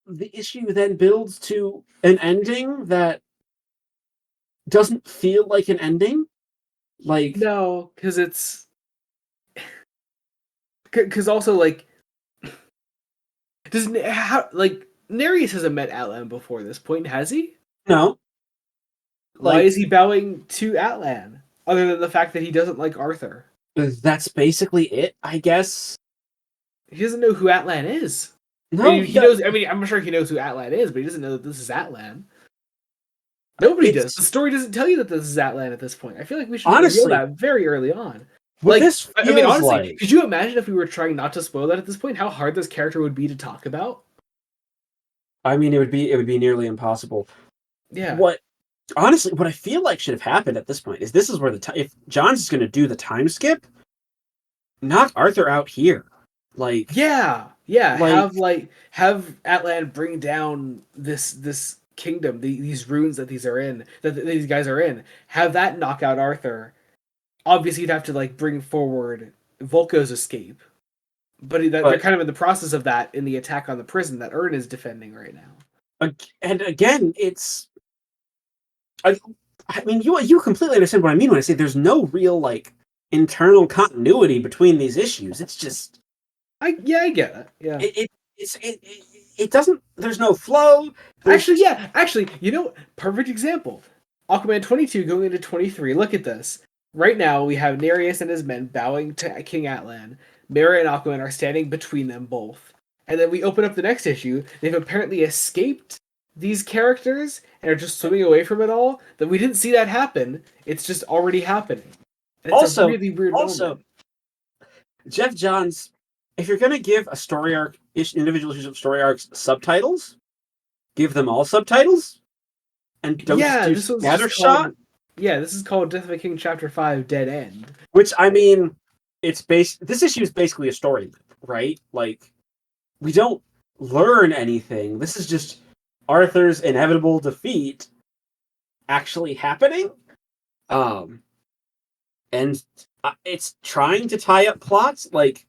Speaker 2: the issue then builds to an ending that doesn't feel like an ending. Like,
Speaker 1: No, because also like does how like Nereus hasn't met Atlan before this point, has he?
Speaker 2: no,
Speaker 1: Why
Speaker 2: like
Speaker 1: is he bowing to Atlan? Other than the fact that he doesn't like Arthur.
Speaker 2: that's basically it, I guess.
Speaker 1: He doesn't know who Atlan is. I
Speaker 2: No,
Speaker 1: mean, he knows. I mean, I'm sure he knows who Atlan is, but he doesn't know that this is Atlan. Nobody does. The
Speaker 2: it's
Speaker 1: story doesn't tell you that this is Atlan at this point. I feel like we should reveal
Speaker 2: honestly
Speaker 1: that very early on.
Speaker 2: what
Speaker 1: Like,
Speaker 2: this
Speaker 1: I mean,
Speaker 2: feels
Speaker 1: honestly,
Speaker 2: like.
Speaker 1: could you imagine if we were trying not to spoil that at this point? How hard this character would be to talk about?
Speaker 2: I mean, it would be nearly impossible.
Speaker 1: Yeah.
Speaker 2: What honestly, what I feel like should have happened at this point is this is where if John's is going to do the time skip, knock Arthur out here. Like,
Speaker 1: Yeah. Yeah.
Speaker 2: like
Speaker 1: Have Atlan bring down this kingdom, these ruins that these guys are in. Have that knock out Arthur, obviously you'd have to like bring forward Volko's escape, but they're
Speaker 2: But
Speaker 1: kind of in the process of that in the attack on the prison that Ern is defending right now.
Speaker 2: and again, it's I mean, you completely understand what I mean when I say there's no real like internal continuity between these issues. It's just
Speaker 1: I get it. Yeah.
Speaker 2: it doesn't. There's no flow. There's
Speaker 1: Actually, perfect example. Aquaman 22 going into 23. Look at this. Right now, we have Nereus and his men bowing to King Atlan. Mera and Aquaman are standing between them both. And then we open up the next issue. They've apparently escaped these characters and are just swimming away from it all. That we didn't see that happen. It's just already happening. And it's a really weird moment.
Speaker 2: Jeff Johns. If you're gonna give a story arc, individual issues of story arcs subtitles, give them all subtitles, and don't just do scattershot.
Speaker 1: Yeah, this is called Death of a King Chapter 5 Dead End.
Speaker 2: Which, I mean, this issue is basically a story loop, right? Like, we don't learn anything. This is just Arthur's inevitable defeat actually happening. And it's trying to tie up plots. Like,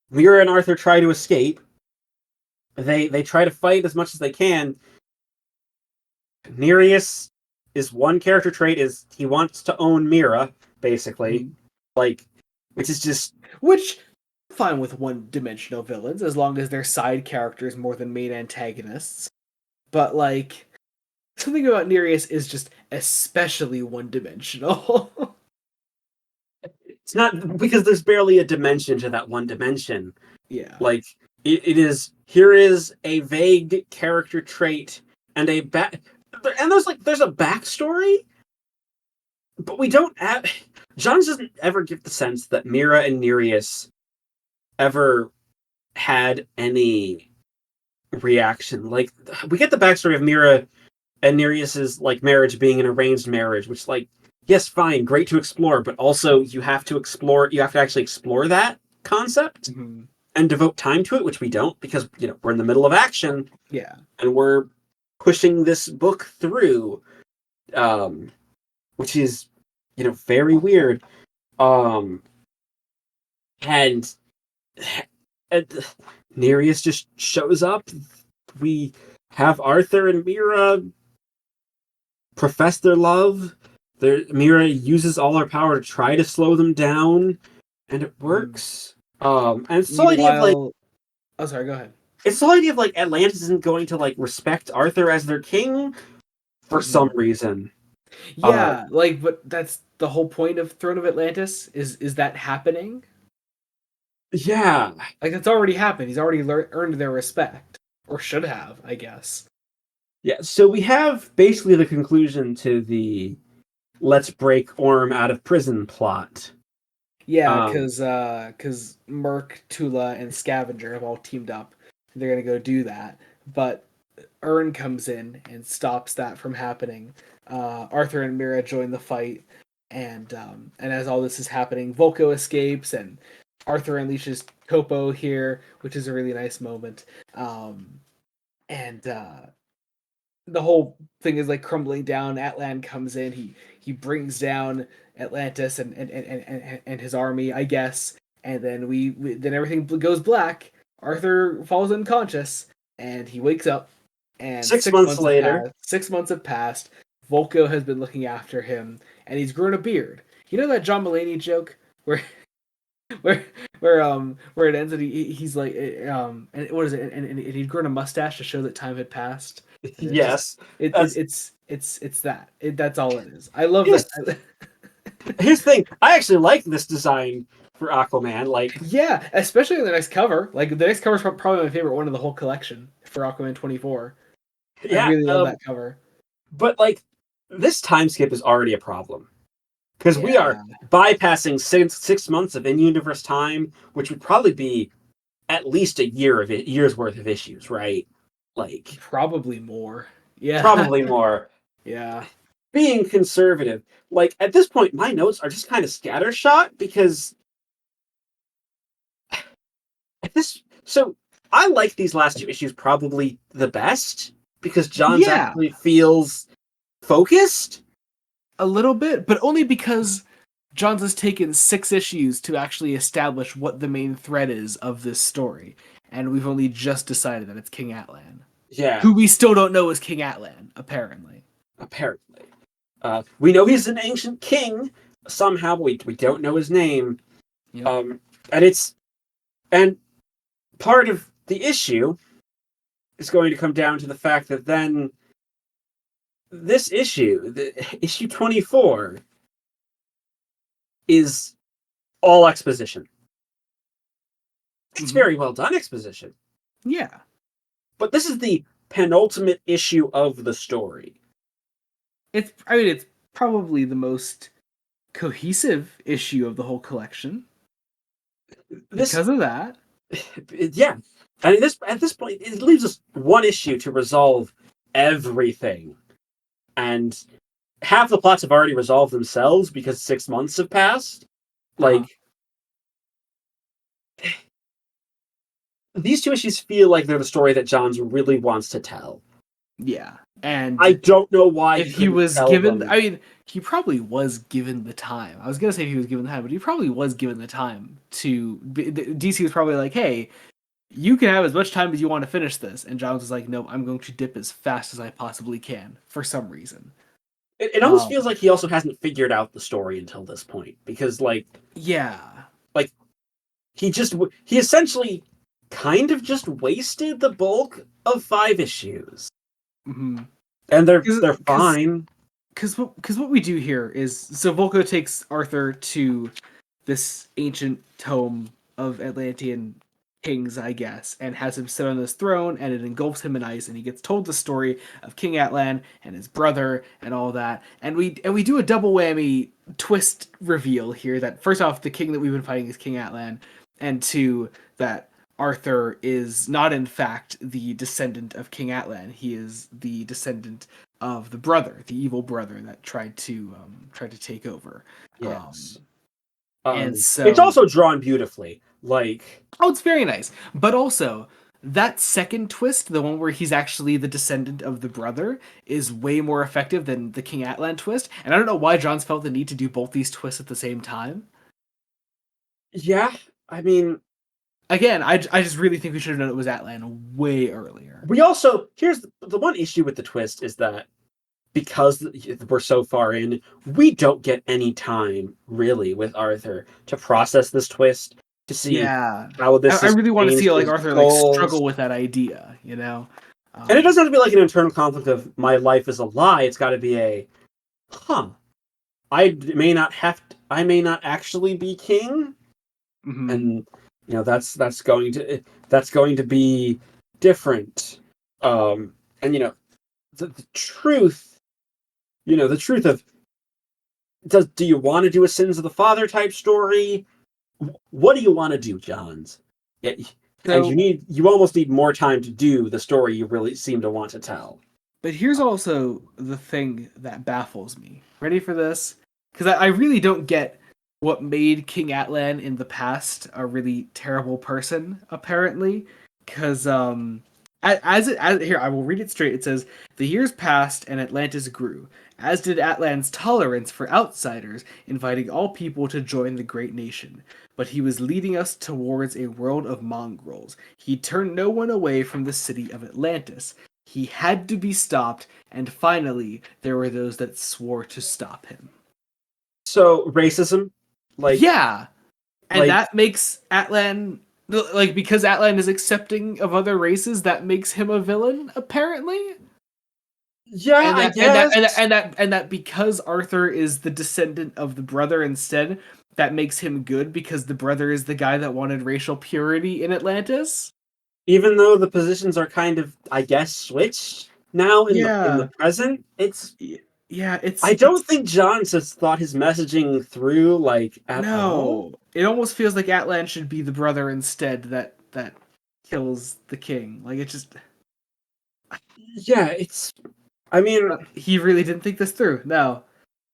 Speaker 2: Mera and Arthur try to escape. They try to fight as much as they can. Nereus, his one character trait is he wants to own Mera, basically. Like, which is just...
Speaker 1: Which, fine with one-dimensional villains, as long as they're side characters more than main antagonists. But, like, something about Nereus is just especially one-dimensional.
Speaker 2: It's not... Because there's barely a dimension to that one dimension.
Speaker 1: Yeah.
Speaker 2: Like, it is... Here is a vague character trait and a and there's a backstory, but we don't have... Johns doesn't ever give the sense that Mera and Nereus ever had any reaction. Like, we get the backstory of Mera and Nereus's like marriage being an arranged marriage, which, like, yes, fine, great to explore, but also you have to actually explore that concept and devote time to it, which we don't, because we're in the middle of action.
Speaker 1: Yeah.
Speaker 2: And we're pushing this book through, which is very weird. And Nereus just shows up. We have Arthur and Mera profess their love. Mera uses all her power to try to slow them down, and it works. And it's the idea of like...
Speaker 1: Oh, sorry, go ahead.
Speaker 2: It's the idea of like Atlantis isn't going to like respect Arthur as their king for some reason.
Speaker 1: Yeah, but that's the whole point of Throne of Atlantis. Is that happening?
Speaker 2: Yeah,
Speaker 1: like that's already happened. He's already earned their respect, or should have, I guess.
Speaker 2: Yeah. So we have basically the conclusion to the "Let's break Orm out of prison" plot.
Speaker 1: Yeah, because Merc, Tula, and Scavenger have all teamed up. They're gonna go do that, but Ern comes in and stops that from happening. Arthur and Mera join the fight, and as all this is happening, Volko escapes, and Arthur unleashes Topo here, which is a really nice moment. And the whole thing is like crumbling down. Atlan comes in. He brings down Atlantis and his army, I guess. And then then everything goes black. Arthur falls unconscious, and he wakes up. And
Speaker 2: 6 months later,
Speaker 1: 6 months have passed. Volko has been looking after him, and he's grown a beard. You know that John Mulaney joke where it ends and he's like and what is it and he'd grown a mustache to show that time had passed.
Speaker 2: Yes,
Speaker 1: it's that. That's all it is. I love that.
Speaker 2: Here's the thing. I actually like this design for Aquaman. Like,
Speaker 1: yeah, especially in the next cover. Like, the next cover is probably my favorite one of the whole collection for Aquaman 24.
Speaker 2: Yeah,
Speaker 1: I really love that cover.
Speaker 2: But like, this time skip is already a problem because we are bypassing 6 months of in-universe time, which would probably be at least a year's worth of issues, right? Like,
Speaker 1: probably more. Yeah,
Speaker 2: probably more.
Speaker 1: Yeah.
Speaker 2: Being conservative, like at this point, my notes are just kind of scattershot because So I like these last two issues probably the best because Johns actually feels focused
Speaker 1: a little bit, but only because Johns has taken 6 issues to actually establish what the main thread is of this story, and we've only just decided that it's King Atlan,
Speaker 2: Yeah,
Speaker 1: who we still don't know is King Atlan, apparently.
Speaker 2: apparently. We know he's an ancient king somehow, but we don't know his name.
Speaker 1: Yep.
Speaker 2: And part of the issue is going to come down to the fact that then this issue, issue 24, is all exposition. It's very well done exposition.
Speaker 1: Yeah.
Speaker 2: But this is the penultimate issue of the story.
Speaker 1: It's probably the most cohesive issue of the whole collection. Because of that.
Speaker 2: Yeah. And at this point, it leaves us one issue to resolve everything. And half the plots have already resolved themselves because 6 months have passed. Like, these 2 issues feel like they're the story that Johns really wants to tell.
Speaker 1: Yeah. And
Speaker 2: I don't know why
Speaker 1: if he was
Speaker 2: tell
Speaker 1: given
Speaker 2: them.
Speaker 1: I mean, he probably was given the time. I was gonna say if he was given the time, but he probably was given the time to DC was probably like, hey, you can have as much time as you want to finish this. And Johns was like, no, I'm going to dip as fast as I possibly can for some reason.
Speaker 2: It almost feels like he also hasn't figured out the story until this point. Because,
Speaker 1: yeah.
Speaker 2: He essentially kind of just wasted the bulk of 5 issues.
Speaker 1: Mm-hmm.
Speaker 2: And they're fine.
Speaker 1: Because what we do here is, so Volko takes Arthur to this ancient tome of Atlantean kings, I guess, and has him sit on this throne, and it engulfs him in ice, and he gets told the story of King Atlan and his brother and all that, and we do a double whammy twist reveal here that first off, the king that we've been fighting is King Atlan, and two, that Arthur is not in fact the descendant of King Atlan. He is the descendant of the brother, the evil brother that tried to take over.
Speaker 2: Yes.
Speaker 1: And so
Speaker 2: it's also drawn beautifully.
Speaker 1: it's very nice. But also, that second twist, the one where he's actually the descendant of the brother, is way more effective than the King Atlan twist. And I don't know why Johns felt the need to do both these twists at the same time.
Speaker 2: Yeah, I mean,
Speaker 1: again, I just really think we should have known it was Atlan way earlier.
Speaker 2: We also, here's the one issue with the twist is that because we're so far in, we don't get any time really with Arthur to process this twist, to see how this
Speaker 1: I really want to see like Arthur like struggle with that idea, you know.
Speaker 2: And it doesn't have to be like an internal conflict of my life is a lie. It's got to be I may not actually be king, and that's going to be different. And the truth, the truth of do you want to do a sins of the father type story? What do you want to do, Johns? And you almost need more time to do the story you really seem to want to tell.
Speaker 1: But here's also the thing that baffles me. Ready for this? Because I really don't get what made King Atlan in the past a really terrible person, apparently. Because here, I will read it straight. It says, "The years passed and Atlantis grew, as did Atlan's tolerance for outsiders, inviting all people to join the great nation. But he was leading us towards a world of mongrels. He turned no one away from the city of Atlantis. He had to be stopped, and finally, there were those that swore to stop him."
Speaker 2: So, racism?
Speaker 1: Yeah! And that makes Atlan... because Atlan is accepting of other races, that makes him a villain, apparently?
Speaker 2: Yeah, I guess.
Speaker 1: And that because Arthur is the descendant of the brother instead, that makes him good because the brother is the guy that wanted racial purity in Atlantis?
Speaker 2: Even though the positions are kind of, I guess, switched now in the present, I don't think Johns has thought his messaging through at all.
Speaker 1: It almost feels like Atlan should be the brother instead that kills the king. It just he really didn't think this through. No.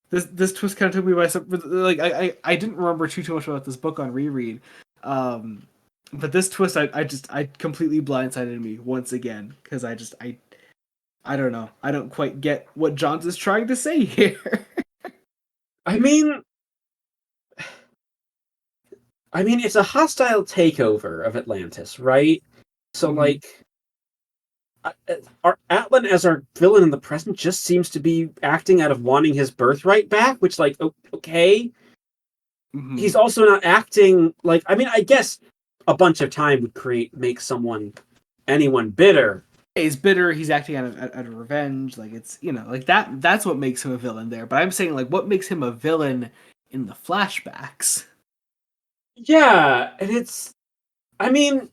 Speaker 1: This twist kind of took me by some I didn't remember too much about this book on reread. But this twist I completely blindsided me once again because I don't know. I don't quite get what Johns is trying to say here.
Speaker 2: I mean, it's a hostile takeover of Atlantis, right? So,
Speaker 1: Hmm.
Speaker 2: like, our Atlan as our villain in the present just seems to be acting out of wanting his birthright back, which, like, okay.
Speaker 1: Hmm.
Speaker 2: He's also not acting like, I mean, I guess a bunch of time would make anyone bitter.
Speaker 1: He's bitter. He's acting out of revenge. Like it's like that. That's what makes him a villain there. But I'm saying like what makes him a villain in the flashbacks.
Speaker 2: Yeah, and I mean,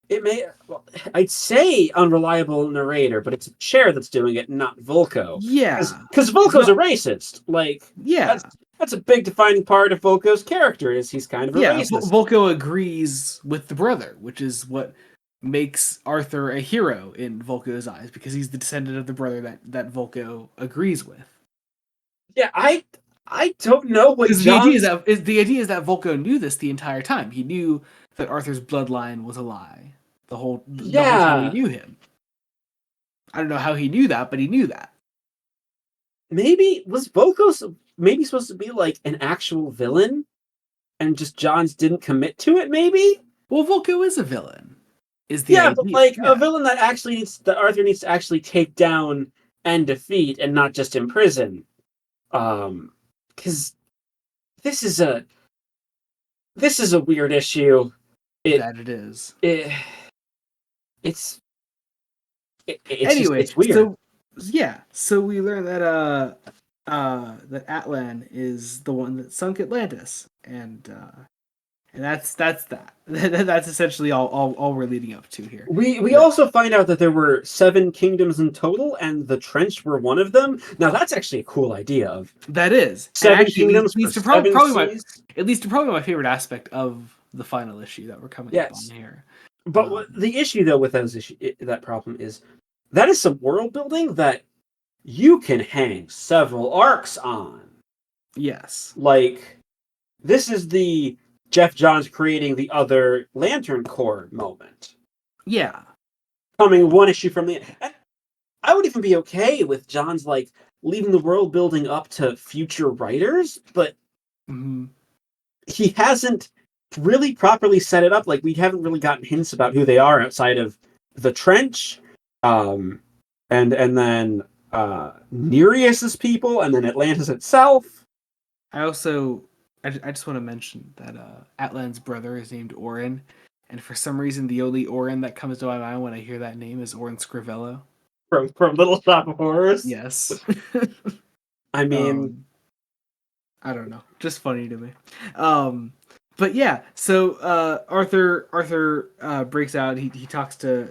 Speaker 2: it may, well, I'd say unreliable narrator, but it's a chair that's doing it, not Volko.
Speaker 1: Yeah,
Speaker 2: Because
Speaker 1: it's
Speaker 2: Volko's a
Speaker 1: not.
Speaker 2: racist. Like, that's
Speaker 1: Yeah,
Speaker 2: that's a big defining part of Volko's character is he's kind of a
Speaker 1: yeah.
Speaker 2: racist.
Speaker 1: Volko agrees with the brother, which is what makes Arthur a hero in Volko's eyes because he's the descendant of the brother that Volko agrees with.
Speaker 2: Yeah, I don't know what
Speaker 1: Because the idea is
Speaker 2: John's.
Speaker 1: that Volko knew this the entire time. He knew that Arthur's bloodline was a lie. The whole time he
Speaker 2: Yeah,
Speaker 1: knew him. I don't know how he knew that, but he knew that.
Speaker 2: maybe was Volko's maybe supposed to be like an actual villain, and just John's didn't commit to it. Maybe.
Speaker 1: Well, Volko is a villain. Is the
Speaker 2: Yeah, but
Speaker 1: idea?
Speaker 2: like a
Speaker 1: Yeah.
Speaker 2: villain that Arthur needs to actually take down and defeat, and not just imprison. Because this is a this is a weird issue. It
Speaker 1: That it is.
Speaker 2: it it's it's just
Speaker 1: Anyway,
Speaker 2: it's weird.
Speaker 1: so yeah, so we learn that Atlan is the one that sunk Atlantis, and that's that. That's essentially all we're leading up to here.
Speaker 2: We
Speaker 1: But
Speaker 2: also find out that there were 7 kingdoms in total, and the Trench were one of them. Now that's actually a cool idea of
Speaker 1: that is, and
Speaker 2: seven
Speaker 1: actually
Speaker 2: kingdoms for
Speaker 1: leads to
Speaker 2: seven
Speaker 1: probably my
Speaker 2: seas.
Speaker 1: it leads to probably my favorite aspect of the final issue that we're coming up on
Speaker 2: Yes,
Speaker 1: here.
Speaker 2: but the issue though with that problem is that is some world building that you can hang several arcs on.
Speaker 1: Yes.
Speaker 2: Like, this is the Jeff Johns creating the other Lantern Corps moment,
Speaker 1: Yeah.
Speaker 2: coming one issue from the. And I would even be okay with Johns like leaving the world building up to future writers, but
Speaker 1: Hmm.
Speaker 2: he hasn't really properly set it up. Like, we haven't really gotten hints about who they are outside of the Trench, um, and then Nereus's people, and then Atlantis itself.
Speaker 1: I also I just want to mention that Atlan's brother is named Orin, and for some reason the only Orin that comes to my mind when I hear that name is Orin Scrivello.
Speaker 2: From Little Shop of Horrors.
Speaker 1: Yes.
Speaker 2: I mean,
Speaker 1: um, I don't know, just funny to me. Um, but yeah, so Arthur breaks out. He talks to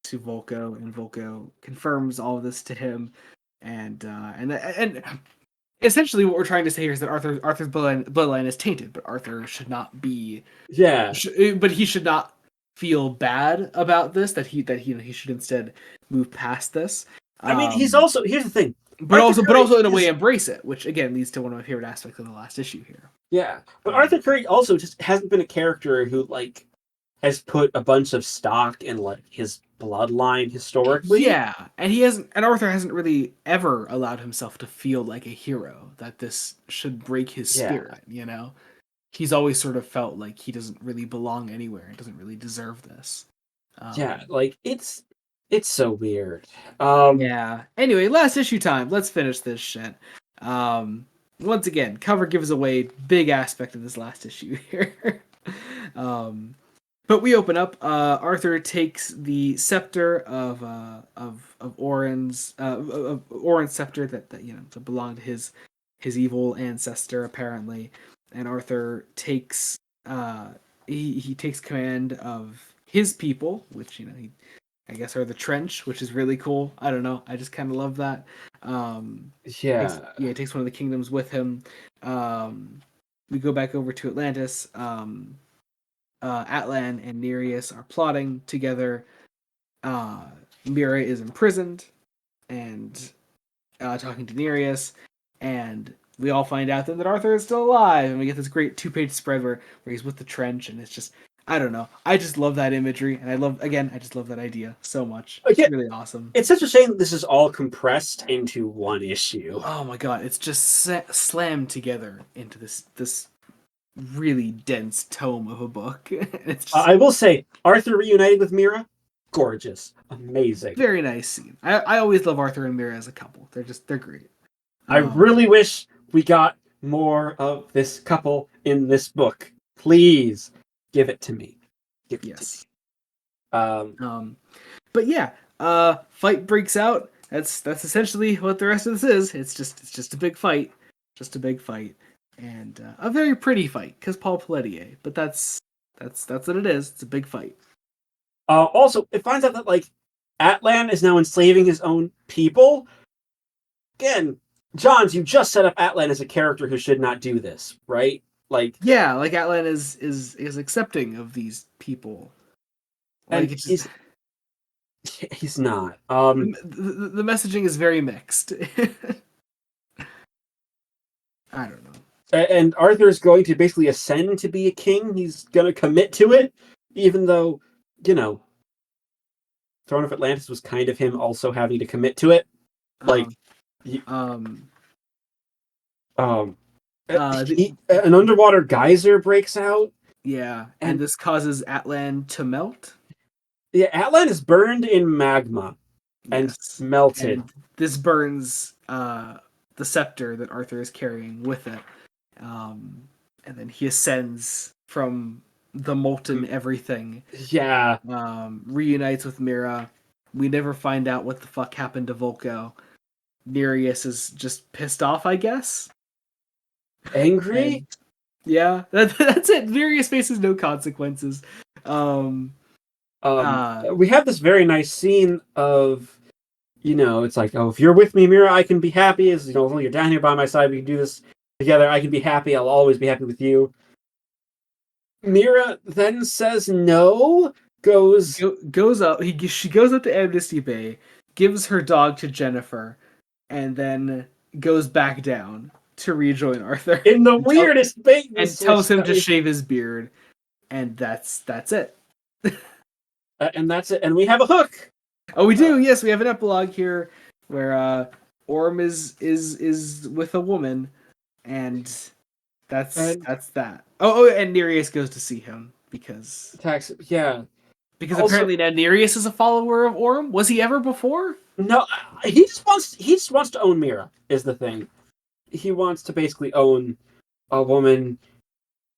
Speaker 1: Volko, and Volko confirms all of this to him, and essentially what we're trying to say here is that Arthur's bloodline is tainted, but Arthur should not be
Speaker 2: yeah.
Speaker 1: but he should not feel bad about this. He should instead move past this.
Speaker 2: I mean, he's
Speaker 1: Um,
Speaker 2: also here's the thing.
Speaker 1: but
Speaker 2: Arthur
Speaker 1: but
Speaker 2: Curry
Speaker 1: also in a way
Speaker 2: is
Speaker 1: embrace it, which again leads to one of my favorite aspects of the last issue here.
Speaker 2: yeah, but Arthur
Speaker 1: Um,
Speaker 2: Curry also just hasn't been a character who like has put a bunch of stock in like his bloodline historically.
Speaker 1: yeah, and Arthur hasn't really ever allowed himself to feel like a hero. That this should break his
Speaker 2: Yeah,
Speaker 1: spirit. He's always sort of felt like he doesn't really belong anywhere and doesn't really deserve this.
Speaker 2: yeah,
Speaker 1: Um,
Speaker 2: like it's so weird.
Speaker 1: yeah. Anyway, last issue time. Let's finish this shit. Um, Once again, cover gives away big aspect of this last issue here. um, but we open up. Arthur takes the scepter of Orin's scepter that to belong to his evil ancestor apparently, and Arthur takes he takes command of his people, which he I guess are the Trench, which is really cool. I don't know. I just kind of love that.
Speaker 2: Yeah,
Speaker 1: He takes one of the kingdoms with him. We go back over to Atlantis. Atlan and Nereus are plotting together. Mira is imprisoned and talking to Nereus, and we all find out then that Arthur is still alive, and we get this great 2-page spread where he's with the Trench, and it's just I don't know. I just love that imagery, and I just love that idea so much. It's
Speaker 2: again,
Speaker 1: really awesome.
Speaker 2: it's such a shame that this is all compressed into one issue.
Speaker 1: Oh my god, it's just slammed together into this really dense tome of a book. It's just
Speaker 2: I will say, Arthur reunited with Mira, gorgeous, amazing.
Speaker 1: very nice scene. I always love Arthur and Mira as a couple. They're great.
Speaker 2: I really wish we got more of this couple in this book. Please give it to me. Give it
Speaker 1: Yes.
Speaker 2: to me.
Speaker 1: But yeah, fight breaks out. That's essentially what the rest of this is. It's just a big fight, just a big fight, and a very pretty fight because Paul Pelletier. But that's what it is. It's a big fight.
Speaker 2: Also, it finds out that like Atlan is now enslaving his own people. Again, Johns, you just set up Atlan as a character who should not do this, right? Like,
Speaker 1: Yeah, like Atlan is accepting of these people. Like
Speaker 2: and
Speaker 1: it's just,
Speaker 2: he's not.
Speaker 1: the messaging is very mixed. I don't know.
Speaker 2: And Arthur's going to basically ascend to be a king. He's going to commit to it, even though, you know, Throne of Atlantis was kind of him also having to commit to it. Like,
Speaker 1: the,
Speaker 2: an underwater geyser breaks out.
Speaker 1: yeah, and this causes Atlan to melt.
Speaker 2: Yeah, Atlan is burned in magma and melted.
Speaker 1: And this burns the scepter that Arthur is carrying with it. And then he ascends from the molten everything.
Speaker 2: Yeah.
Speaker 1: Reunites with Mira. We never find out what the fuck happened to Volko. Nereus is just pissed off, I guess.
Speaker 2: Angry?
Speaker 1: And, yeah, that's it. Nereus faces no consequences.
Speaker 2: We have this very nice scene of, you know, it's like, oh, if you're with me, Mira, I can be happy. As you know, you're down here by my side, we can do this together. I can be happy. I'll always be happy with you. Mira then says no. Goes
Speaker 1: up. She goes up to Amnesty Bay, gives her dog to Jennifer, and then goes back down to rejoin Arthur
Speaker 2: in the weirdest bait
Speaker 1: and tells him to shave his beard, and that's it.
Speaker 2: And that's it. And we have a hook.
Speaker 1: Oh, we do. Yes, we have an epilogue here where Orm is with a woman, and that's that. Oh, and Nereus goes to see him because because also, apparently now Nereus is a follower of Orm. Was he ever before?
Speaker 2: No, he just wants to own Mira. Is the thing. He wants to basically own a woman,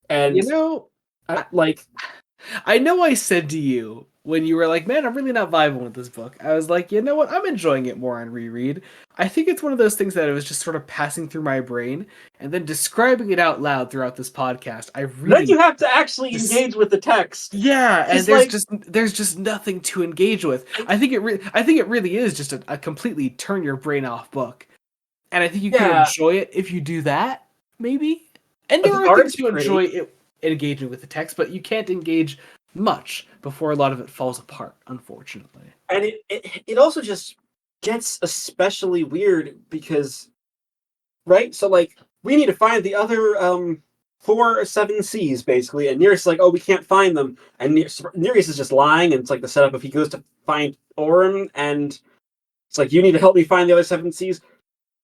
Speaker 2: and
Speaker 1: you know, I know I said to you when you were like, man, I'm really not vibing with this book. I was like, you know what? I'm enjoying it more on reread. I think it's one of those things that it was just sort of passing through my brain and then describing it out loud throughout this podcast.
Speaker 2: Then you have to actually engage with the text.
Speaker 1: Yeah, and there's just nothing to engage with. I think it really is just a completely turn your brain off book. And I think you can enjoy it if you do that, maybe. And there are things to enjoy it engaging with the text, but you can't engage much before a lot of it falls apart, unfortunately.
Speaker 2: And it also just gets especially weird because, right? So like we need to find the other 4 or 7 C's basically, and Nereus is like, oh, we can't find them, and Nereus is just lying, and it's like the setup if he goes to find Orm, and it's like you need to help me find the other 7 C's.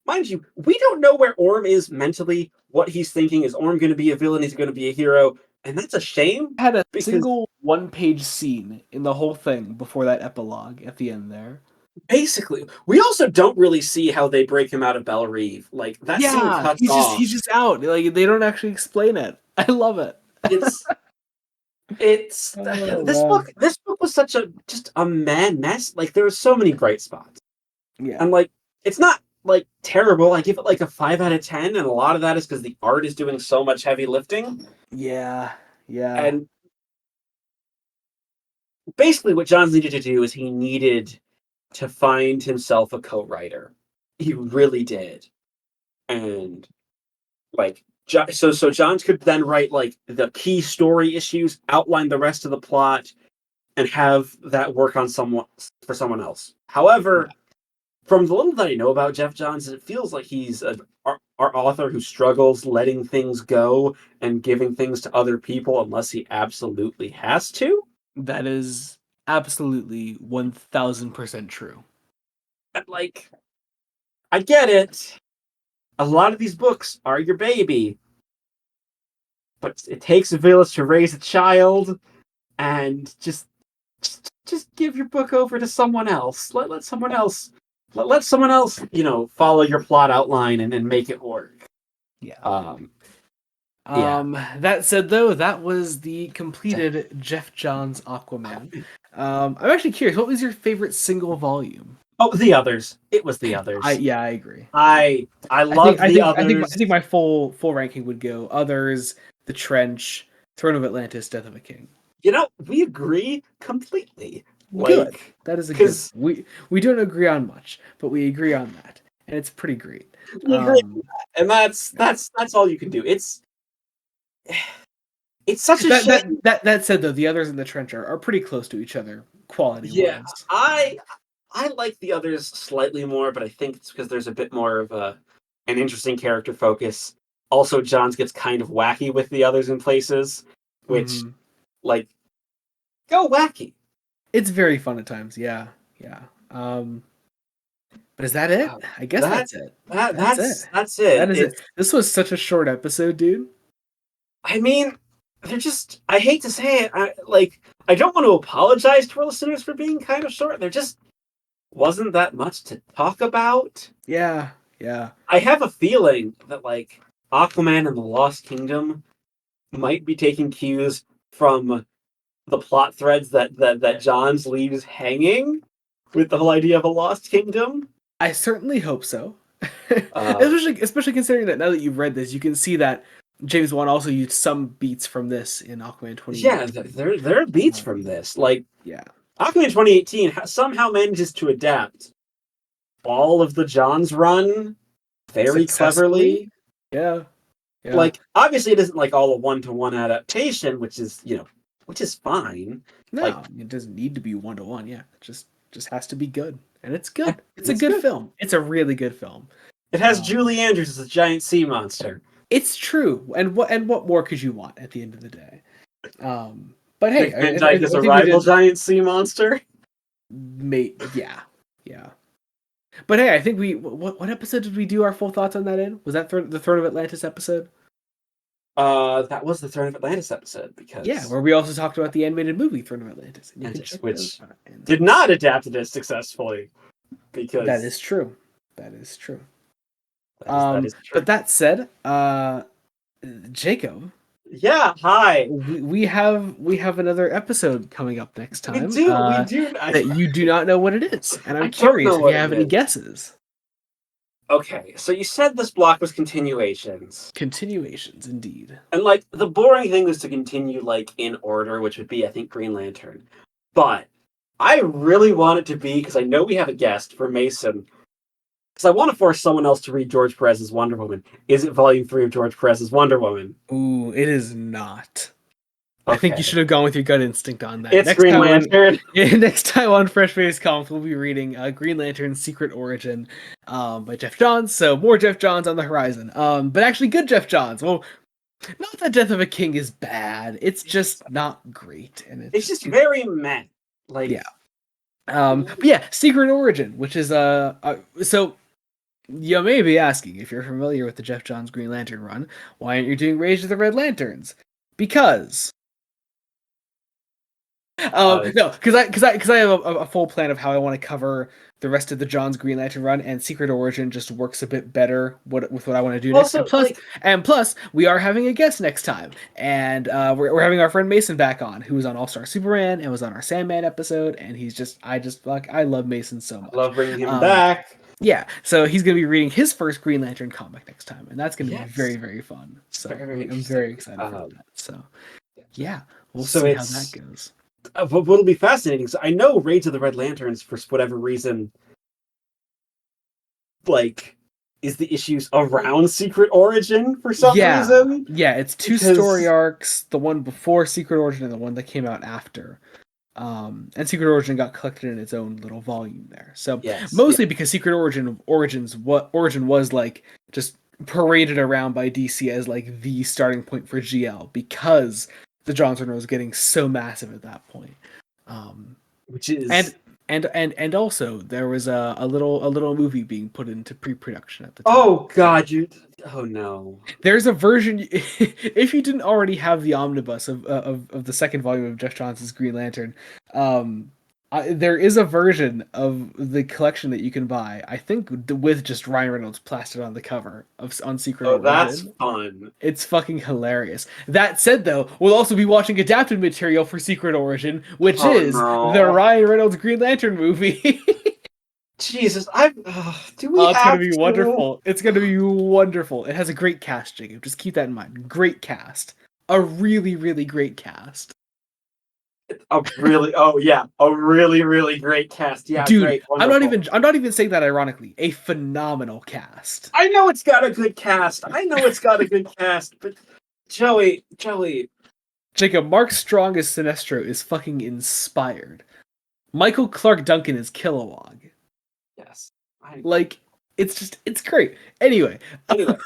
Speaker 2: Mind you, we don't know where Orm is mentally, what he's thinking. Is Orm going to be a villain? Is he going to be a hero? And that's a shame.
Speaker 1: I had a single one-page scene in the whole thing before that epilogue at the end there.
Speaker 2: Basically, we also don't really see how they break him out of Bellerive. Like that scene cuts off.
Speaker 1: He's just out. Like they don't actually explain it. I love it.
Speaker 2: This book was such a mess. Like there were so many bright spots.
Speaker 1: Yeah,
Speaker 2: and like it's not like terrible. I give it like a 5 out of 10, and a lot of that is because the art is doing so much heavy lifting.
Speaker 1: Yeah.
Speaker 2: And basically, what Johns needed to do is he needed to find himself a co-writer. He really did, and like so Johns could then write like the key story issues, outline the rest of the plot, and have that work on someone else. However. From the little that I know about Jeff Johns, it feels like he's our author who struggles letting things go and giving things to other people unless he absolutely has to.
Speaker 1: That is absolutely 1000% true.
Speaker 2: Like, I get it. A lot of these books are your baby. but it takes a village to raise a child, and just give your book over to someone else. Let someone else let someone else, follow your plot outline and make it work.
Speaker 1: Yeah.
Speaker 2: Yeah.
Speaker 1: That said, though, that was the completed Jeff Johns Aquaman. I'm actually curious. What was your favorite single volume?
Speaker 2: Oh, The Others. It was The Others.
Speaker 1: I agree.
Speaker 2: I
Speaker 1: I think
Speaker 2: loved
Speaker 1: I
Speaker 2: The
Speaker 1: think I think
Speaker 2: Others.
Speaker 1: I think my full ranking would go Others, The Trench, Throne of Atlantis, Death of a King.
Speaker 2: We agree completely.
Speaker 1: Good.
Speaker 2: Like,
Speaker 1: That is a good.
Speaker 2: because
Speaker 1: We don't agree on much, but we agree on that, and it's pretty great.
Speaker 2: we agree on that. And that's all you can do. It's such a shame.
Speaker 1: That said, though, the Others in the Trench are pretty close to each other quality
Speaker 2: Yeah,
Speaker 1: wise.
Speaker 2: I like The Others slightly more, but I think it's because there's a bit more of an interesting character focus. Also, Johns gets kind of wacky with The Others in places, which,
Speaker 1: Mhm.
Speaker 2: like, go wacky.
Speaker 1: It's very fun at times. Yeah. But is that it? I guess
Speaker 2: That
Speaker 1: that's it. That's it.
Speaker 2: that's it.
Speaker 1: That is it. This was such a short episode, dude.
Speaker 2: I mean, they're just. I hate to say it. I don't want to apologize to our listeners for being kind of short. There just wasn't that much to talk about.
Speaker 1: Yeah.
Speaker 2: I have a feeling that Aquaman and the Lost Kingdom might be taking cues from the plot threads that Johns leaves hanging with the whole idea of a Lost Kingdom.
Speaker 1: I certainly hope so.
Speaker 2: Uh,
Speaker 1: especially considering that now that you've read this, you can see that James Wan also used some beats from this in Aquaman 20.
Speaker 2: yeah, there are beats from this. Like,
Speaker 1: Yeah.
Speaker 2: Aquaman 2018 somehow manages to adapt all of the Johns run very
Speaker 1: Successfully?
Speaker 2: cleverly.
Speaker 1: Yeah.
Speaker 2: Like, obviously, it isn't like all a one-to-one adaptation, which is fine. Like,
Speaker 1: No, it doesn't need to be 1-to-1. Yeah, it just has to be good, and it's good.
Speaker 2: yeah,
Speaker 1: It's a good film. It's a really good film.
Speaker 2: It has
Speaker 1: Um,
Speaker 2: Julie Andrews as a giant sea monster.
Speaker 1: It's true, and what more could you want at the end of the day? But hey,
Speaker 2: Dick Van
Speaker 1: I
Speaker 2: Dyke is a
Speaker 1: think we
Speaker 2: rival
Speaker 1: did.
Speaker 2: giant sea monster.
Speaker 1: Yeah. But hey, I think we what episode did we do our full thoughts on that in? Was that the Throne of Atlantis episode?
Speaker 2: That was the Throne of Atlantis episode
Speaker 1: Yeah,
Speaker 2: because
Speaker 1: where we also talked about the animated movie Throne of Atlantis, and you can check those
Speaker 2: which
Speaker 1: out. And
Speaker 2: did not adapt it as successfully because
Speaker 1: that is true. That is true.
Speaker 2: that is true.
Speaker 1: But that said, Jacob,
Speaker 2: Yeah, hi.
Speaker 1: we have another episode coming up next time.
Speaker 2: We do.
Speaker 1: That you do not know what it is, and
Speaker 2: I
Speaker 1: I'm
Speaker 2: don't
Speaker 1: curious
Speaker 2: know
Speaker 1: if
Speaker 2: what
Speaker 1: you have
Speaker 2: it
Speaker 1: any
Speaker 2: is.
Speaker 1: guesses.
Speaker 2: Okay, so you said this block was continuations.
Speaker 1: Continuations, indeed.
Speaker 2: And the boring thing was to continue in order, which would be I think Green Lantern. But I really want it to be, because I know we have a guest for Mason, because I want to force someone else to read George Perez's Wonder Woman. Is it volume 3 of George Perez's Wonder Woman?
Speaker 1: Ooh, it is not.
Speaker 2: Okay.
Speaker 1: I think you should have gone with your gut instinct on that.
Speaker 2: It's Green Lantern.
Speaker 1: Next time on Fresh Face Comics, we'll be reading Green Lantern's Secret Origin by Jeff Johns. So more Jeff Johns on the horizon. But actually good Jeff Johns. Well, not that Death of a King is bad. It's just not great. And
Speaker 2: it's just very meh.
Speaker 1: Yeah. But yeah, Secret Origin, which is so you may be asking, if you're familiar with the Jeff Johns Green Lantern run, why aren't you doing Rage of the Red Lanterns? Because no, because I have a full plan of how I want to cover the rest of the Johns Green Lantern run, and Secret Origin just works a bit better with what I want to do next. And plus, we are having a guest next time, and we're having our friend Mason back on, who was on All Star Superman and was on our Sandman episode, and I love Mason so much.
Speaker 2: I love bringing him back.
Speaker 1: Yeah, so he's going to be reading his first Green Lantern comic next time, and that's going to be very, very fun. So I'm very excited for that. So yeah, we'll see how that goes.
Speaker 2: What'll be fascinating, so I know Raids of the Red Lanterns, for whatever reason, is the issues around Secret Origin for some reason.
Speaker 1: Yeah, it's two story arcs, the one before Secret Origin and the one that came out after. And Secret Origin got collected in its own little volume there. So mostly because Secret Origin was just paraded around by DC as the starting point for GL, because the Johnson was getting so massive at that point.
Speaker 2: Which is
Speaker 1: And also there was a little movie being put into pre-production at the time.
Speaker 2: Oh God, oh no.
Speaker 1: There's a version if you didn't already have the omnibus of the second volume of Jeff Johnson's Green Lantern, there is a version of the collection that you can buy. I think with just Ryan Reynolds plastered on the cover on Secret
Speaker 2: Oh, that's
Speaker 1: Origin.
Speaker 2: fun.
Speaker 1: It's fucking hilarious. That said, though, we'll also be watching adapted material for Secret Origin, which is the
Speaker 2: no.
Speaker 1: Ryan Reynolds Green Lantern movie.
Speaker 2: Jesus, do we
Speaker 1: Oh, it's gonna
Speaker 2: have
Speaker 1: be
Speaker 2: to?
Speaker 1: wonderful. It's gonna be wonderful. It has a great cast, Jacob. Just keep that in mind. Great cast. A really, really great cast.
Speaker 2: A really really great cast. Yeah,
Speaker 1: Dude,
Speaker 2: great, wonderful.
Speaker 1: I'm not even saying that ironically. A phenomenal cast.
Speaker 2: I know it's got a good cast. But Joey,
Speaker 1: Jacob, Mark Strong as Sinestro is fucking inspired. Michael Clark Duncan is Kilowog.
Speaker 2: yes.
Speaker 1: Like, it's great. Anyway,
Speaker 2: Anyway,